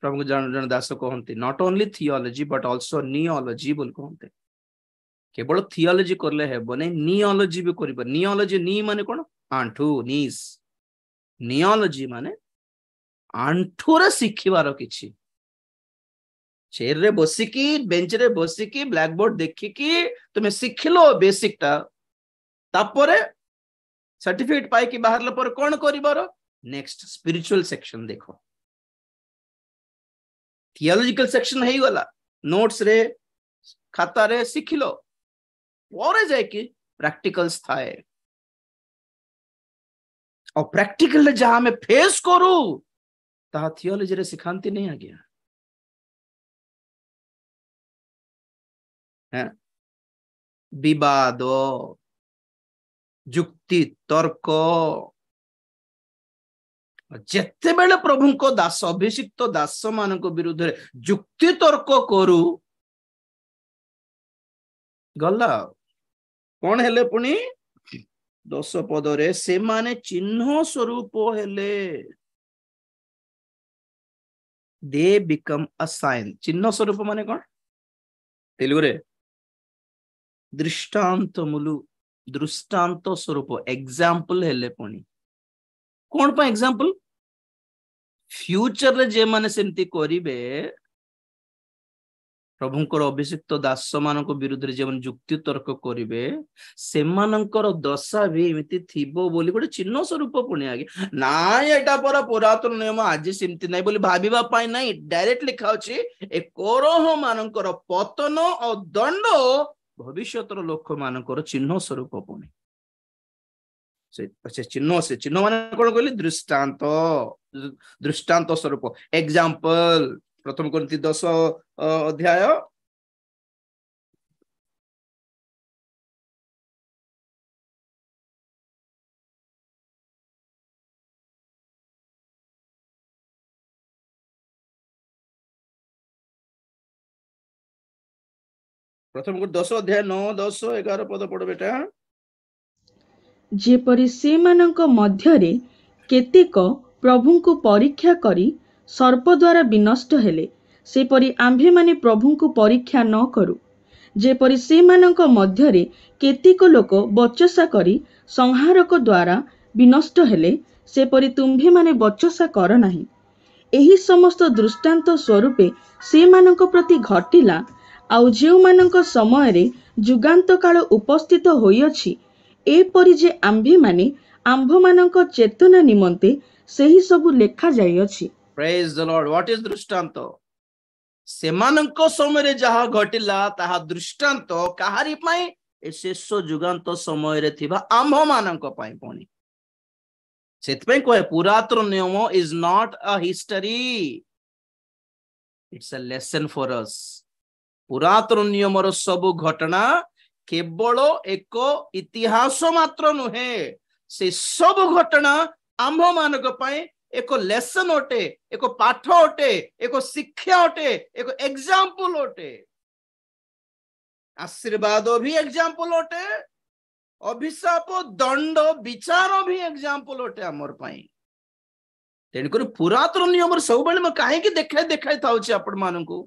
प्रभु जन जन दास कहंती not only theology but also neology बोल कहंते केवल थियोलॉजी करले हेबो नै नियोलॉजी भी करबो नियोलॉजी नी माने कोन आंठू नीस नियोलॉजी माने आंठुरे शिखिबार किछि चेयर रे बसिकी बेंच रे बसिकी ब्लैक बोर्ड देखिकी तुम शिखिलो बेसिक टा तापरे सर्टिफिकेट पाई कि बाहर पर कौन करिबार नेक्स्ट स्पिरिचुअल सेक्शन देखो थियोलॉजिकल सेक्शन है गला नोट्स रे खाता रे शिखिलो और जाए कि प्रैक्टिकल्स थाए और प्रैक्टिकल जहां में फेस करू ता थियोलॉजी रे सिखांती नहीं आ गया है विवाद जुक्ति तर्क जेते बेले प्रभु को दास अभिषिक्त दास मान विरुद्ध जुक्ति तर्क करू गला कौन हेले पुणी 10 पदरे से माने चिन्ह स्वरूप हेले दे बिकम अ साइन चिन्ह स्वरूप माने कौन तेलुगु रे दृष्टांत मुलु दृष्टांत स्वरूप एग्जांपल हेले पुणी कौन पर एग्जांपल फ्यूचर रे जे माने सेमती करिवे प्रभुंकर अभिषिक्त दास मान विरुद्ध जे जुक्ति तर्क करिवे सेमानंकर दशा भी एमती थिबो बोली गोटे चिन्ह स्वरूप पुणी आगे ना एटा पर पुरातन नियम आज सेमती नहीं बोली भाबिबा पाई नहीं डायरेक्ट लिखा अछि ए कोरोह मानंकर पतन और दंड भविष्यतर लोक मानकर चिन्ह स्वरूप पुणी से चिन्ह माने कोन कहली दृष्टांत दृष्टांत स्वरूप एग्जांपल प्रथम कोरिन्थी 10 अध्याय प्रथम को 10 अध्याय 9 10 11 पद पढ़ बेटा जेपरि सेମାନଙ୍କ ମଧ୍ୟରେ କେତେକ ପ୍ରଭୁଙ୍କୁ ପରୀକ୍ଷା କରି ସର୍ପ ଦ୍ୱାରା ବିନଷ୍ଟ ହେଲେ ସେପରି ଆମ୍ଭେମାନେ ପ୍ରଭୁଙ୍କୁ ପରୀକ୍ଷା ନ କରୁ ଯେପରି ସେମାନଙ୍କ ମଧ୍ୟରେ କେତେକ ଲୋକ ବଚସା କରି ସଂହାରକ ଦ୍ୱାରା ବିନଷ୍ଟ ହେଲେ ସେପରି ତୁମ୍ଭେମାନେ ବଚସା କର ନାହିଁ ଏହି ସମସ୍ତ ଦୃଷ୍ଟାନ୍ତ ସ୍ୱରୂପେ ସେମାନଙ୍କ ପ୍ରତି ଘଟିଲା ଆଉ ଯେଉଁମାନଙ୍କ ସମୟରେ ଯୁଗାନ୍ତ କାଳ ଉପସ୍ଥିତ ହୋଇଅଛି एपरि जे आम्भे माने आम्भमानंक चेतना निमंते सही सब लेखा जाइअछि praise the lord what is दृष्टांत सेमानंक समय जहा घटिला ताहा दृष्टांत काहारी पई ए शेष जुगांत समय रे थिबा आम्भमानंक पई पुणी सेत पई कोए पुरातन नियम is not a history it's a lesson for us पुरातन नियम रो सब घटना केवल एक इतिहास मात्र नुहे से सब घटना आम्भ मानक पई एक लेसन अटे एक पाठ अटे एक शिक्षा अटे एक एग्जांपल अटे आशीर्वाद भी एग्जांपल अटे अभिशाप दंड विचार भी एग्जांपल अटे हमर पई तेणुकर पुरातन नियम सब बेले म काहे कि देखाई थाउछि आपण मानकू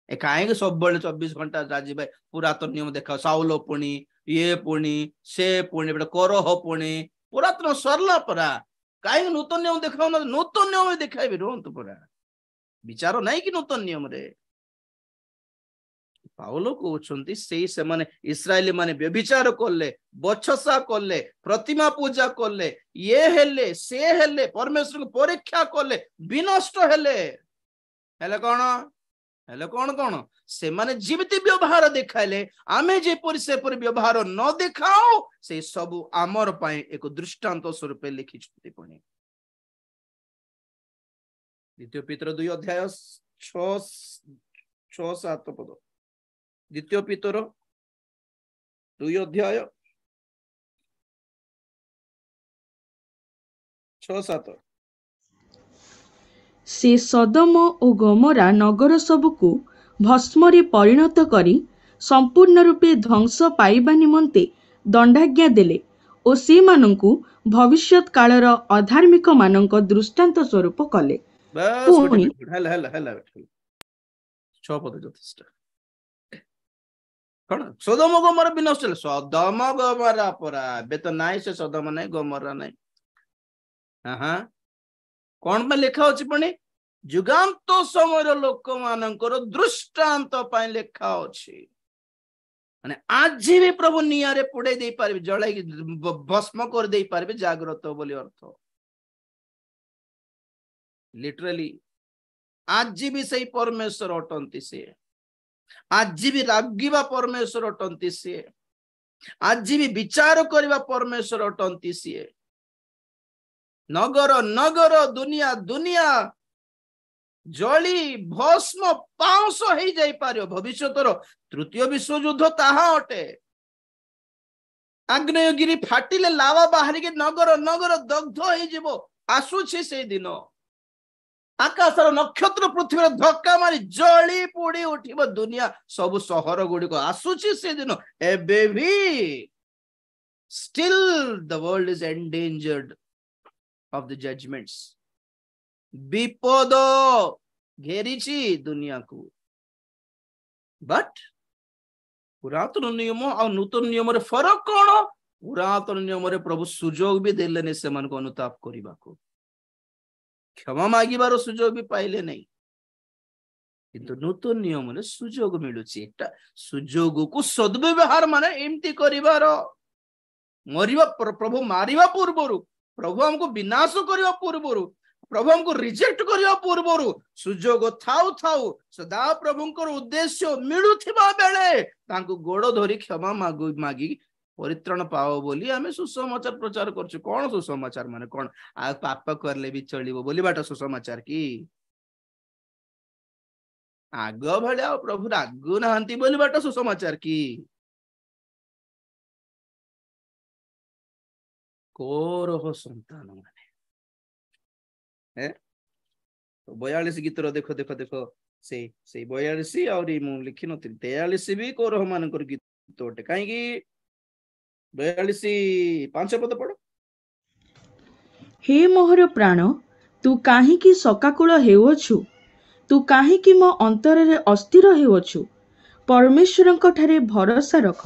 ए कहीं सब 24 घंटा राजी भाई पुरातन नियम देखा साउल पुणी ये पुणी से पुणी करह पुणी पुरातन सरला परा कहीं नूतन नियम देखा नूतन नियम देखाइबे रुहतु परा विचार नहीं कि नूतन नियम रे पाउल कहउछंती से माने इस्राएली माने व्यभिचार करले बछसा करले प्रतिमा पूजा करले ये हेले से हेले परमेश्वर को परीक्षा करले विनष्ट हेले कौन कौन से माने जीवित व्यवहार देखाइले आमे जेपरि सेपरि व्यवहार न देखाओ से सब आमर पाए एक दृष्टांत स्वरूप लिखि छथि पुणी द्वितीय पीतर 2 अध्याय 6-7 पद द्वितीय पीतर 2 अध्याय 6-7 से सदम और गमरा नगर सबुकु भस्मरे परिणत करी संपूर्ण रूपे ध्वंस पाइबा निमंते दंडाज्ञा देले और से मानंकु भविष्यत कालर अधार्मिक मानंक दृष्टांत स्वरूप कले पुणी सदम गमरा विनष्ट सदम गमरा परा बे तो नाई से सदम नहीं गमरा नहीं कौन पे लिखा होची पुणी जुगांत समय लोक मानकर दृष्टांत पे लिखा होची माने आज भी प्रभु नियारे पुड़े दे पारे जड़ाई भस्म कर दे पारे जागृत बोली अर्थ लिटरली आज भी सही परमेश्वर अटंती से आज भी रागिबा परमेश्वर अटंती से आज भी विचार करबा परमेश्वर अटंती से नगर नगर दुनिया दुनिया जली भस्म पाउंस हो जाई पारियो भविष्यतर तृतीय विश्वयुद्ध ताहा अटे आग्नेयगिरी फाटिले लावा बाहरी के नगर नगर दग्ध हो जीवो आसुछि से दिन आकाशर नक्षत्र पृथ्वी धक्का मारी जली पोड़ी उठिबो दुनिया सब सहर गुडी को आसुछि से दिन एबे भी still the world is endangered of the judgments विपद घेरीची दुनिया को बट पुरातन नियम और नूतन नियम रे फरक कौन पुरातन नियम रे प्रभु सुजोग भी देलेने से मन को अनुताप करिबा को क्षमा मागिबार सुजोग भी पाइले नहीं किंतु नूतन नियम रे सुजोग मिलुची एटा सुजोग को सद्व्यवहार माने एम्ति करिबार मरिबा प्रभु मारिबा पूर्वरु प्रभु हमको विनाश करिबा पूर्वरु प्रभु हमको रिजेक्ट करिबा पूर्वरु सुजोग थाउ थाउ सदा प्रभुंकर उद्देश्य मिलुथिबा बेले तांको गोड़ धरी क्षमा मागी परित्राण पाओ बोली आमे सुसमाचार प्रचार करछु कोन सुसमाचार माने कोन आ पाप करले भी चलिबो बोली बाटा सुसमाचार की आग भलिया प्रभु रागु नाहंती बोली बाटा सुसमाचार की कोरह संतान माने है तो 42 गीतर देखो देखो देखो से 42 और मु लिखि नथि 43 भी कोरह मानकर गीत ओटे काहे की 42 5 पद पढ़ो हे मोहर प्राण तू काहे की सकाकुल हेउछु तू काहे की मो अंतर रे अस्थिर हेउछु परमेश्वरंक ठारे भरोसा रख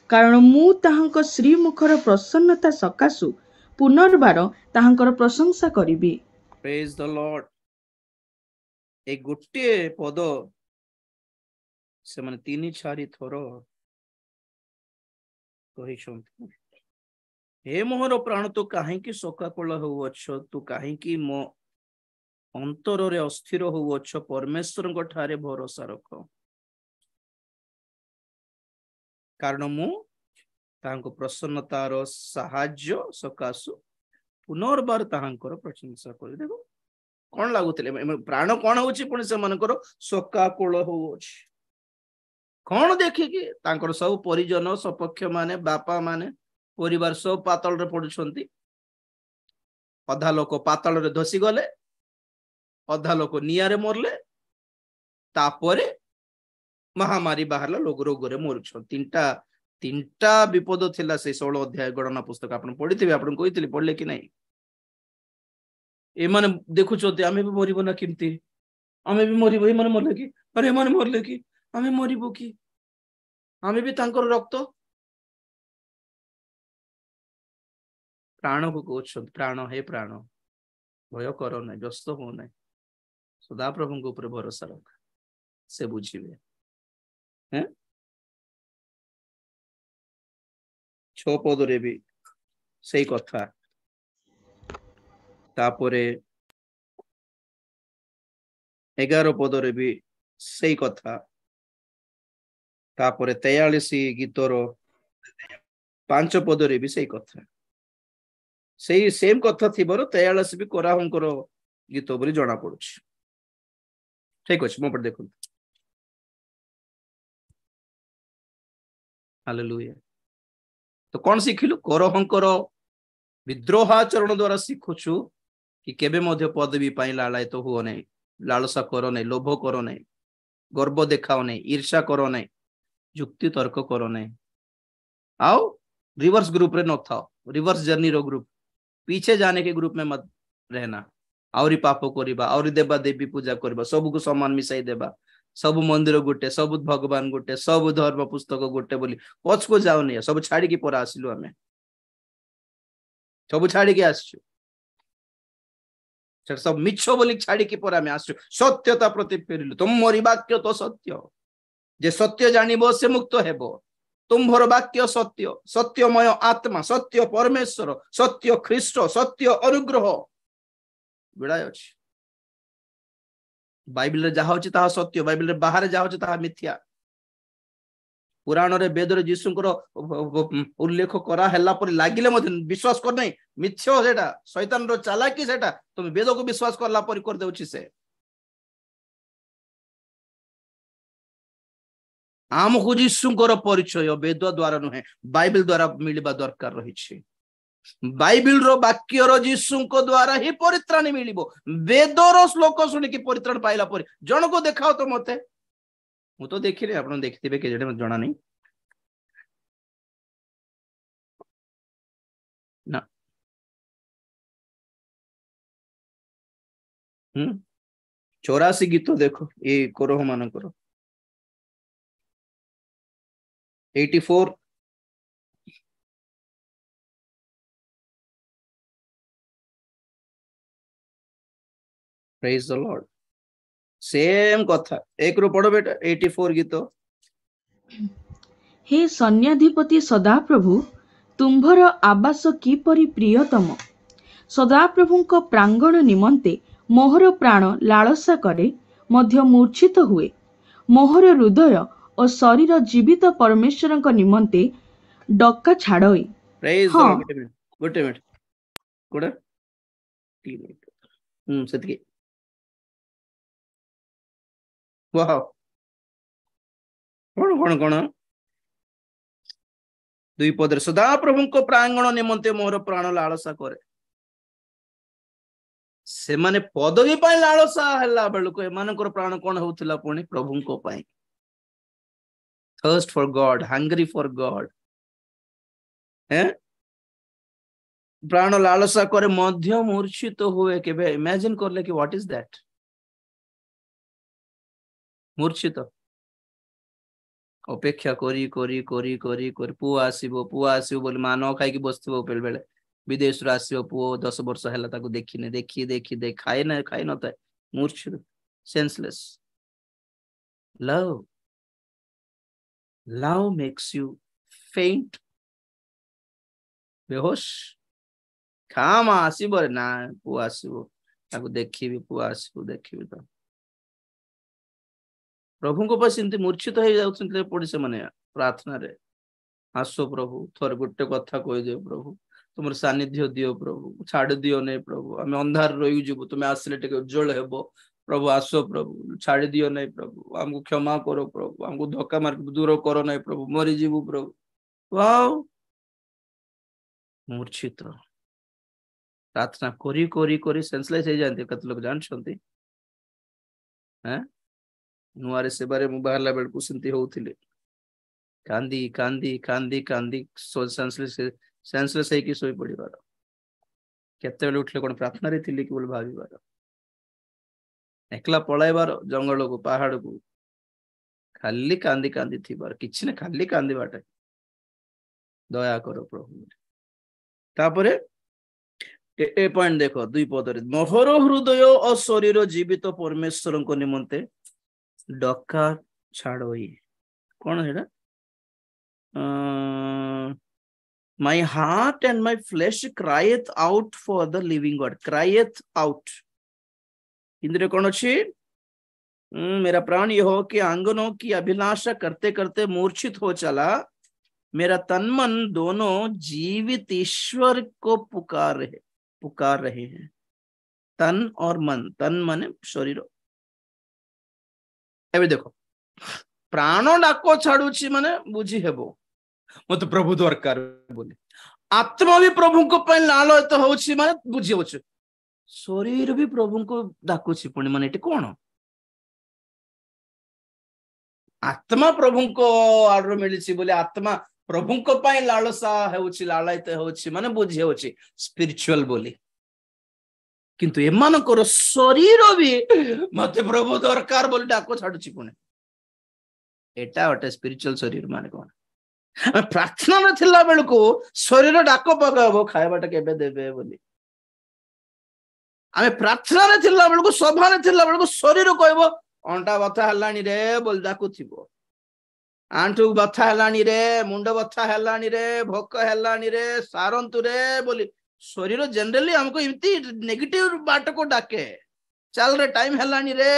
कारण मु ताहांक श्रीमुखर प्रसन्नता सकासु पुनर्बार ताहांकर प्रशंसा करिबी प्रेज द लॉर्ड एक गुट्टे पद से माने 3-4 थोर कहिसंत हे मोहर प्राण तो काहे की सकाकुल होउछ तू काहे की मो अंतर रे अस्थिर होउछ परमेश्वरंक ठारे भरोसा रख कारण मु तांको प्रसन्नतार साहाय्य सकासु पुनर्बार ताहांकर प्रशंसा करि देखो कोन लागुतले प्राण कोन होछि पुनि से मनकर सकाकुल होउछ कोन देखि कि तांकर सब परिजन सपक्ष माने बापा माने परिवार सब पातल रे पडुछंती अधा लोक पातल रे धसी गले अधा लोक नियारे मरले तापरे महामारी बाहरला लोग रोग रे मरुछ तीनटा विपद थिला से 16 अध्याय गणना पुस्तक आपण पढिथिबे आपण कहितली पढले कि नाही ए माने देखुछोते आमे भी मरिबो ना किमती आमे भी मरिबो ए माने मरले कि अरे ए माने मरले कि आमे मरिबो कि आमे भी तांकर रक्त प्राण को कोछ प्राण हे प्राण भय करो ना व्यस्त हो ना सदा प्रभु को ऊपर भरोसा रख से बुझिबे हैं 6 पद रे भी सही कथा तापरे 11 पद रे भी सही कथा तापरे 43 गीतर 5 पद रे भी सही कथा सही सेम कथा थिबर 43 भी कोराहंकर गीत बोली जणा पड़ुछ ठीक अछि मो पर देखु हालेलुया तो कौन शिखिलु कोरहंकर विद्रोहाचरण द्वारा शिखुछु कि केबे मध्य पदवी पाई लालायित तो हुओ नहीं लालसा करो नहीं लोभ करो नहीं गर्व देखाओ नहीं ईर्षा करो नहीं युक्ति तर्क करो नहीं आओ रिवर्स ग्रुप रे न थाओ रिवर्स जर्नी रो ग्रुप पीछे जाने के ग्रुप में मत रहना आउरी पाप करिबा आउरी देवा देवी पूजा करिबा सब को समान मिसाई देबा सब मंदिर गोटे सब भगवान गोटे सब धर्म पुस्तक गोटे बोली पछ को जाओ नहीं सब छाड़ी की पर आसिलु हमें सब छाड़ी के आसछु सब मिछ बोली छाड़ी की पर आम आसु सत्यता प्रति फेरिलु तुमरी वाक्य तो सत्य जे सत्य जानिबो से मुक्त हेबो तुम्भर वाक्य सत्य सत्यमय आत्मा सत्य परमेश्वर सत्य ख्रीष्ट सत्य अनुग्रह गुड़ाए अच्छी बाइबल रे जहा होची ताहा सत्य बाइबल रे बाहर जहा होची ताहा मिथ्या पुराण रे वेद रे यीशुंकर उल्लेख करा हैला पर लागिले मते विश्वास कर नै मिथ्या सेटा शैतान रो चालाकी सेटा तुम वेद को विश्वास करला पर कर देउची से आमको यीशुंकर परिचय वेद द्वारा नुहे बाइबल द्वारा मिलबा दरकार रही छी बाइबल रो वाक्य रो यीशुंक द्वारा ही परित्राण मिलिबो वेद रो श्लोक सुनि कि परित्राण पाइला पर जण को देखाओ तो मते मु तो देखिले आपण देखिथिबे के जेडे जणा नहीं ना 84 गीत देखो ये कोरोह मानकर 84 प्रेज द लॉर्ड सेम कथा एक रो पढ़ो बेटा 84 गीत हे सन्याधिपति सदाप्रभु तुम्भर आवास किपरि प्रियतम सदाप्रभुଙ୍କ प्रांगण निमंते मोहर प्राण लालसा करे मध्य मूर्छित हुए मोहर हृदय और शरीर जीवित परमेश्वरଙ୍କ निमंते डक्का छाड़ई प्रेज द लॉर्ड गोटे मिनट कोडा 3 मिनट सेतकी वाह कौन कौन दुई पदर सदा प्रभु को प्रांगण निमंते मोर प्राण लालसा करे से माने पदवी पाई लालसा हल्ला बेलको एमानकर प्राण कोन होउथिला पुणी प्रभु को पाई thirst for God hungry for God हैं प्राण लालसा करे मध्य मूर्छित हुए केबे इमेजिन करले कि व्हाट इज दैट मूर्छित अपेक्षा करी करी करी करी करी पुआ आसीबो बोली मा न खाई कि बसथिबो बेल बेले विदेश रो आसीबो पुओ 10 वर्ष हैला ताको देखिने देखी खाई न ताए मूर्छित सेंसलेस लव मेक्स यू फेंट बेहोश खामा आसीबो ना पुआ आसीबो ताको देखिबी पुआ आसीबो देखिबी तो प्रभु को पास इंते मूर्छित हो जाउछन्ते पड़ी से माने प्रार्थना रे आसो प्रभु थोर गुटे कथा कहि दियो प्रभु तुमर सानिध्य दियो प्रभु छाड़ दियो नै प्रभु आमे अंधार रहि जबो तुमे आसले टेके उज्जवल हेबो प्रभु आसो प्रभु छाड़ दियो नै प्रभु हमको क्षमा करो प्रभु हमको धोखा मार दूर करो नै प्रभु मरि जीवु प्रभु वाओ मूर्छित प्रार्थना करी करी करी सेंसलेस हो जाते कत लोग जानछन्ती हैं नुआरे से बारे मु बाहरला बेल कुसंती होउथिले कांदी कांदी कांदी कांदी सो सेंसलेस है कि सोई पड़ीबार केते बेले उठले कोन प्रार्थना रे थिले कि बोल भाबीबार एकला पळाइबार जंगल को पहाड़ को खाली कांदी कांदी थिबार किछि ने खाली कांदी बाटे दया करो प्रभु तापरे ए पॉइंट देखो दुई पदरे मोहर हृदय और शरीर जीवित परमेश्वर को निमंते डका छाड़ोई कौन है my heart and my flesh crieth out for the living God crieth out Indra कौन अच्छी मेरा प्राण यहोवा के आंगनों की अभिलाषा करते करते मूर्छित हो चला मेरा तन मन दोनों जीवित ईश्वर को पुकार रहे हैं तन और मन तन मन शरीर एबे देखो प्राण डाको छाड़ुची माने बुझी हेबो मत प्रभु दरकार बोले आत्मा भी प्रभु को पय लालयित होउची माने बुझी होउची शरीर भी प्रभु को डाकुची पुणी माने एटी कोन आत्मा प्रभु को आडर मिलिची बोले आत्मा प्रभु को पय लालसा हेउची लालयित होउची माने बुझी होउची स्पिरिचुअल बोली किंतु एमानकर शरीर भी मते प्रभु दरकार बोली डाको छाडुची पुणे एटा ओटे स्पिरिचुअल शरीर माने कोन प्रार्थना में थिला बेल को शरीर डाको पगाबो खाइबाटा केबे देबे बोली आमे प्रार्थना रे थिला बेलको सभा रे थिला बेलको शरीर कहबो अंटा बथा हलानी रे बोल डाकु थिबो आंठू बथा हलानी रे मुंड बथा हलानी रे भोक हलानी रे सारंतु रे बोली शरीर जनरली हमको इमती नेगेटिव बाट को डाके चल रे टाइम हलानी रे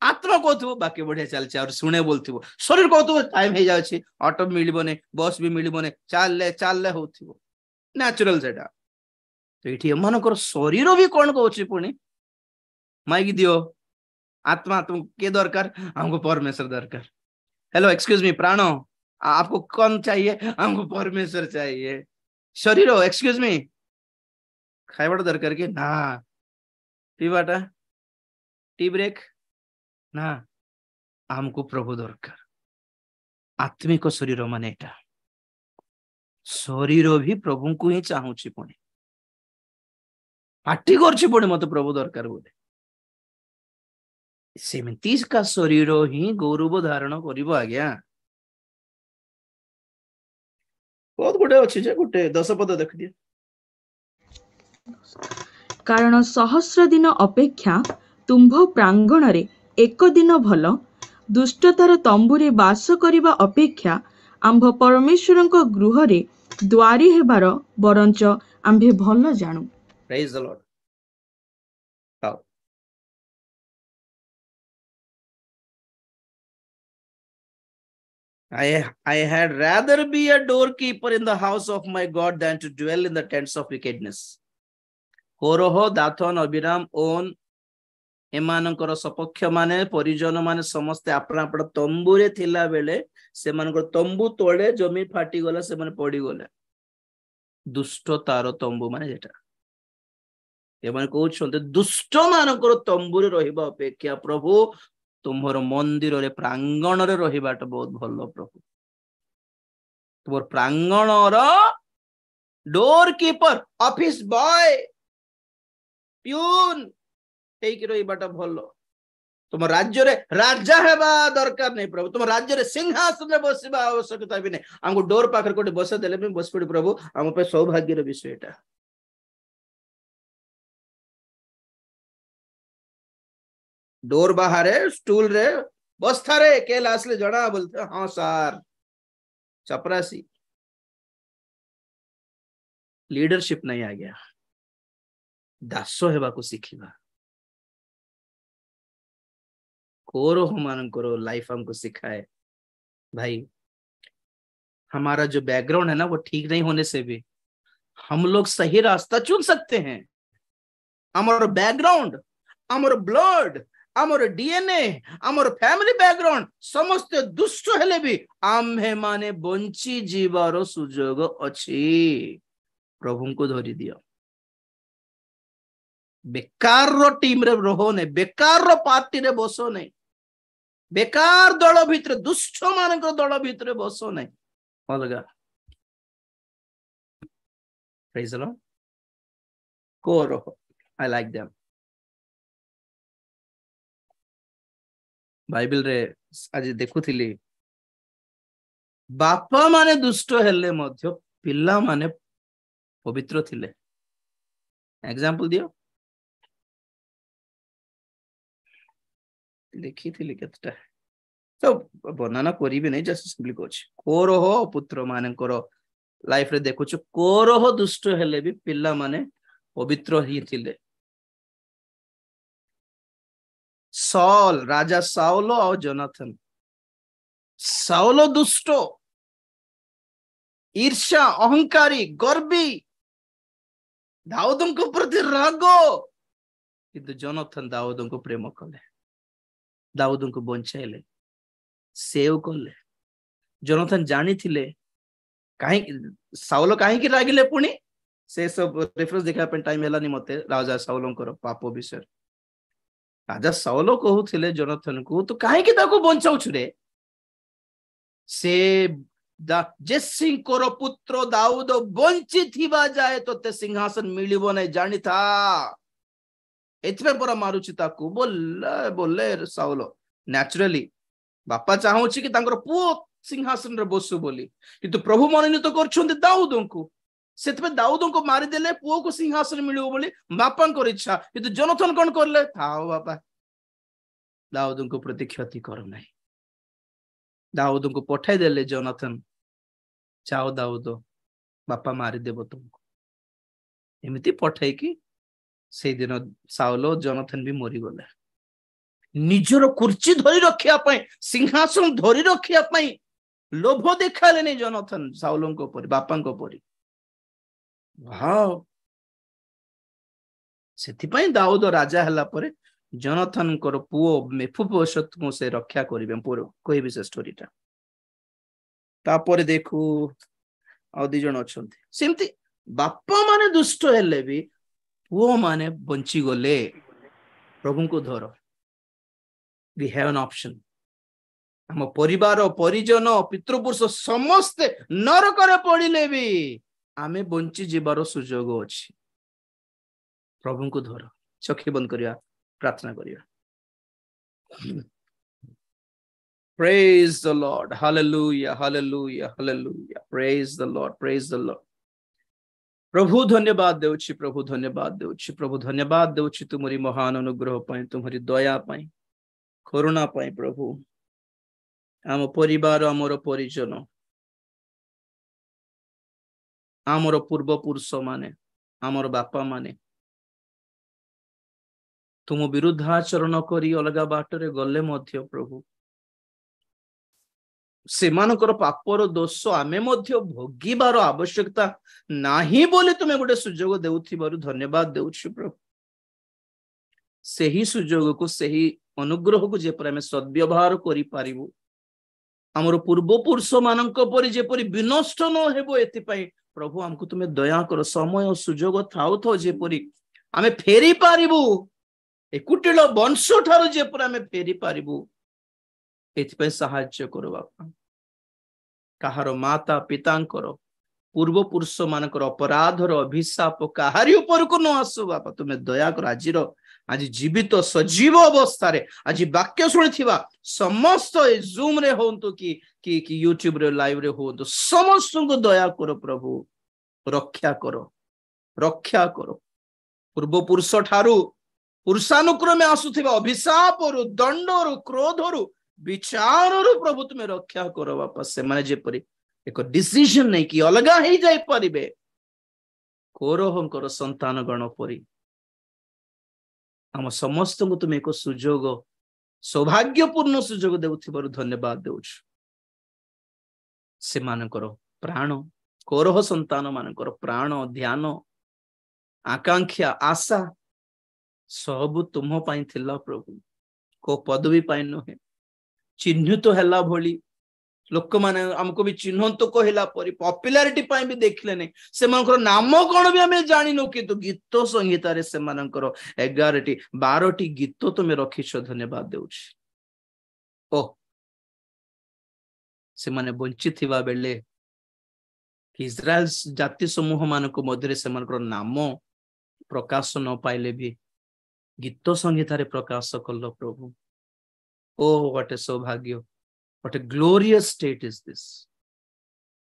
आत्मा कहथु बाकी बढ़िया चलছে और सुने बोलथिबो शरीर कहथु टाइम हे जाउछि ऑटो मिलिबोने बस भी मिलिबोने चल ले होथिबो नेचुरल सेटा तो एठी एमानकर शरीर भी कोन कहछि पुनी माइक दियो आत्मा तुम के दरकार हमको परमेश्वर दरकार हेलो एक्सक्यूज मी प्राणो आपको कौन चाहिए हमको परमेश्वर चाहिए शरीर एक्सक्यूज मी खाइबाटा दरकार के ना पीबाटा टी ब्रेक ना हमको प्रभु दरकार आत्मिक शरीर माने एटा शरीर भी प्रभु को ही चाहूची पुणी पार्टी करछि पुणी मत प्रभु दरकार बोले सेमती का शरीर ही गौरव धारण करिबो आज्ञा बहुत गुटे अछि जे गुटे 10 पद देख दिए कारण सहस्र दिन अपेक्षा तुम्भ प्रांगण रे एक दिन भल दुष्टतार तंबुरे बास करिबा अपेक्षा आंभ परमेश्वरक गृह रे द्वारी हेबार बरंच आंभे भल जानु praise the Lord I had rather be a doorkeeper in the house of my God than to dwell in the tents of wickedness. Koroho, Dathan, Abiram, On, एमानकर सपक्ष माने परिजन माने समस्ते अपना अपना तंबू रे थिला बेले से मानकर तंबू तोड़े जमी फाटी गला से माने पड़ी गले दुष्ट तार तंबू माने जेटा ए माने कहउछन्ते दुष्ट मानकर तंबू रे रहिबा अपेक्षा प्रभु तुम्हार मंदिर रे प्रांगण रे रहिबाटा बहुत भलो प्रभु तुमर प्रांगण रो door keeper office boy peon ठीक रहिबाटा भलो तुम राज्य रे राजा हेबा दरकार नहीं प्रभु तुम राज्य रे सिंहासन रे बसिबा आवश्यकता भी नहीं हमको डोर पाखर कोटे बसे देले भी बस पड़ी प्रभु हम पे सौभाग्य रे विषय एटा डोर बाहर स्टूल रे बस्था रे केला असले जणा बोलते हां सर चपरासी लीडरशिप नहीं आ गया दासो हेबा को सिखिबा कोरो मान करो लाइफ हमको सिखाए भाई हमारा जो बैकग्राउंड है ना वो ठीक नहीं होने से भी हम लोग सही रास्ता चुन सकते हैं हमारा बैकग्राउंड हमारा ब्लड हमारा डीएनए हमारा फैमिली बैकग्राउंड समस्त दुष्ट हेले भी आम्हे माने बंची जीवार सुजोग अछि प्रभु को धरी दियो बेकार रो टीम रे रहो ने बेकार रो पार्टी रे बसो नहीं बेकार दल भितर दुष्ट मान दल भितर बसो नहीं अलगा प्रेज द लॉर्ड कोरो आई लाइक देम बाइबल रे आज देखुथिली बापा माने दुष्ट हेले मध्य पिल्ला माने पवित्र थिले एग्जांपल दियो लिखी थी केतटा तो वर्णना करी भी नहीं जस्ट सिंपली कोच कोरोह पुत्र मानकर लाइफ रे देखुछ कोरोह दुष्ट हेले भी पिल्ला माने पवित्र ही थिले सॉल राजा साउल और जोनाथन साउल दुष्ट ईर्ष्या अहंकारी गर्वी दाऊद को प्रति रागो किंतु जोनाथन दाऊद को प्रेम कले दाऊद को बंचाइले सेव कले जोनाथन जानी थिले काहे साउल काहे की रागिले पुणी से सब रेफरेंस देखा पे टाइम हेलानी मते राजा साउलंकर पाप विषय राजा साउल कहूथिले जोनाथन को तो काहे की ताको बंचाउ छुरे से जेसी कोर पुत्र दाऊद बंची थिबा जाए तो ते सिंहासन मिलिबो नै जानी था एथमे पर मारुची ताको बोले बोले साउल नेचुरली बापा चाहूची कि तांकर पुओ सिंहासन रे बसु बोली किंतु प्रभु मनोनीत करछोंते दाऊद को से दाऊद को मारिदेले पुओ को सिंहासन मिलियो बोली बापा इच्छा किंतु जोनाथन कौन करले थाओ बापा दाऊद को प्रति क्षति कर नहीं दाऊद को पठाई देले जोनाथन जाओ दाऊद बापा मारिदेव तुमको एमती पठाई कि से दिन साउल जोनाथन भी मरी गले निजर कुर्ची धरी रखिया सिंहासन धरी रखिया लोभ देखाले नहीं जोनाथन साउल को परी बापा को परी वाओ से दाऊद राजा हला परे जोनाथन को पुओ मेफिबोशेथ को से रक्षा करिबे कहबी से स्टोरीटा तापर देखू आ दी जण अछंती सेमती बापा माने दुष्ट हेले भी पुओ माने बंची गले प्रभु को धर वी हैव एन ऑप्शन हम परिवार परिजन पितृपुरुष समस्ते नरक पड़िले भी आमे बंची जीवार सुजोग अछि प्रभु को धर चक्षु बंद करिया प्रार्थना करिया Praise the Lord. Hallelujah, hallelujah, hallelujah. Praise the Lord, praise the Lord. प्रभु धन्यवाद देउछि प्रभु धन्यवाद देउछि प्रभु धन्यवाद देउछि तुमरी महान अनुग्रह पाई तुमरी दया पाई करुणा पाई प्रभु आम परिवार आमर परिजन आमर पूर्व पुरुष माने आमर बापा माने तुम विरुद्धाचरण करी अलगा बाटरे गले मध्य प्रभु सेमानकर पापर दोष आमे मध्य भोगिबार आवश्यकता नाही बोले तुमे गोटे सुजोग देउथिबारु धन्यवाद देउछि प्रभु सही सुजोग को सही अनुग्रह को जेपर आमे सद्व्यवहार करि पारिबु हमर पूर्व पुरुष मानक परि जेपरि विनष्ट न हेबो एति पई प्रभु हमकु तुमे दया कर समय और सुजोग थाउ थो जेपरि आमे फेरी पारिबु एकुटिल वंश ठारू जेपरि आमे फेरी पारिबु एथि साहाय्य करो बापा कहार माता पितांकर पूर्व पुरुष मानकर अपराधर अभिशाप कहारी ऊपर को न आसु बापा तुम्हें दया कर आज जीवित सजीव अवस्था रे आज वाक्य शुणिथिबा समस्त जूम रे होंतु कि यूट्यूब रे लाइव रे होंतु समस्त को दया करो प्रभु रक्षा करो पूर्व पुरुष ठारू पुरुषानुक्रमे आसुथिबा अभिशाप रु दंड रु क्रोध रु विचार प्रभु तुम्हें रक्षा करो बापा से माने जेपरि एक डिसीजन नहीं कि अलगा ही जाई परिबे कोरहंकर संतान गण परी हम समस्त को तुम एक सुजोग सौभाग्यपूर्ण सुजोग देउथिबारु धन्यवाद देउछु से मानकर प्राण कोरह संतान मानकर प्राण ध्यान आकांक्षा आशा सब तुम पाई थिला प्रभु को पदवी पाई नहे चिन्हित हैला भली लोक माने हमको भी चिन्हत कहला परी पॉपुलैरिटी पाई भी देखले नहीं से मानकर नाम कोन भी हमें जानि नो कि तो गीत संहिता रे से मानकर 11टी 12टी गीत तुमे रखिछ धन्यवाद देउछि ओ से माने वंचित थिबा बेले कि इस्राएल जाति समूह मानको मध्य से मानकर नाम प्रकाश न पाइले भी गीत संहिता रे प्रकाश कल प्रभु Oh, what a सौभाग्य what a glorious state is this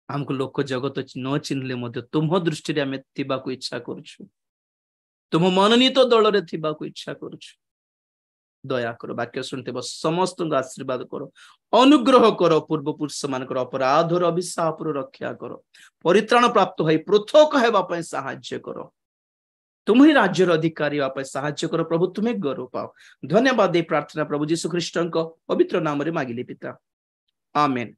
हमको लोक जगत न चिन्हले मध्य तुम दृष्टि रे हमें थिबा को इच्छा करूछु तुम मननीत दल रे थिबा को इच्छा करूछु दया करो वाक्य सुनते बस समस्त को आशीर्वाद करो अनुग्रह करो पूर्व पुरुष मानकर अपराध और अभिशाप रक्षा करो परित्राण प्राप्त होई पृथक हेबा पय सहाय्य करो तुम ही राज्यर अधिकारी वापे साहाय्य करो प्रभु तुम्हें गौरव पाओ धन्यवाद दे प्रार्थना प्रभु यीशु ख्रीष्टଙ୍କ पवित्र नाम रे मागिले पिता आमेन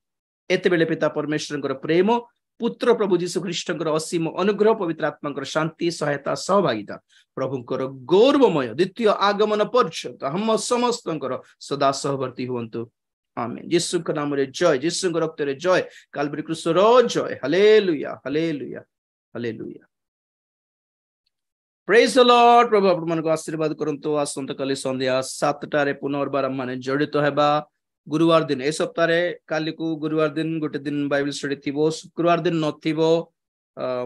एते बेले पिता परमेश्वरଙ୍କର प्रेम पुत्र प्रभु यीशु ख्रीष्टଙ୍କର असीम अनुग्रह पवित्र आत्माଙ୍କର शांति सहायता सहभागिता प्रभुଙ୍କର गौरवमय द्वितीय आगमन पर्यंत हम समस्तଙ୍କର सदा सहवर्ती हुवन्तु आमेन यीशुଙ୍କ नाम रे जय यीशुଙ୍କ रक्त रे जय काल्वरी क्रूसर जय hallelujah hallelujah hallelujah Praise the Lord प्रभु आपण मन को आशीर्वाद करंतो आसंत काली संध्या 7टा रे पुनर्बार माने जड़ित हेबा गुरुवार दिन ए सप्ताह रे काली को गुरुवार दिन गोटे दिन बाइबल स्टडी थिबो शुक्रवार दिन नथिबो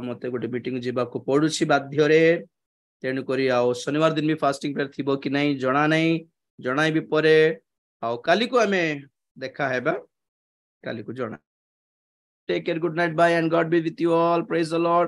मते गोटे मीटिंग जीवा को पडुछि बाध्य रे तेनु करी आ शनिवार दिन भी फास्टिंग प्रेयर थिबो कि नहीं जणा नहीं जणाई भी परे आ काली को हमें देखा हेबा काली को जणा take care good night bye and God be with you all praise the Lord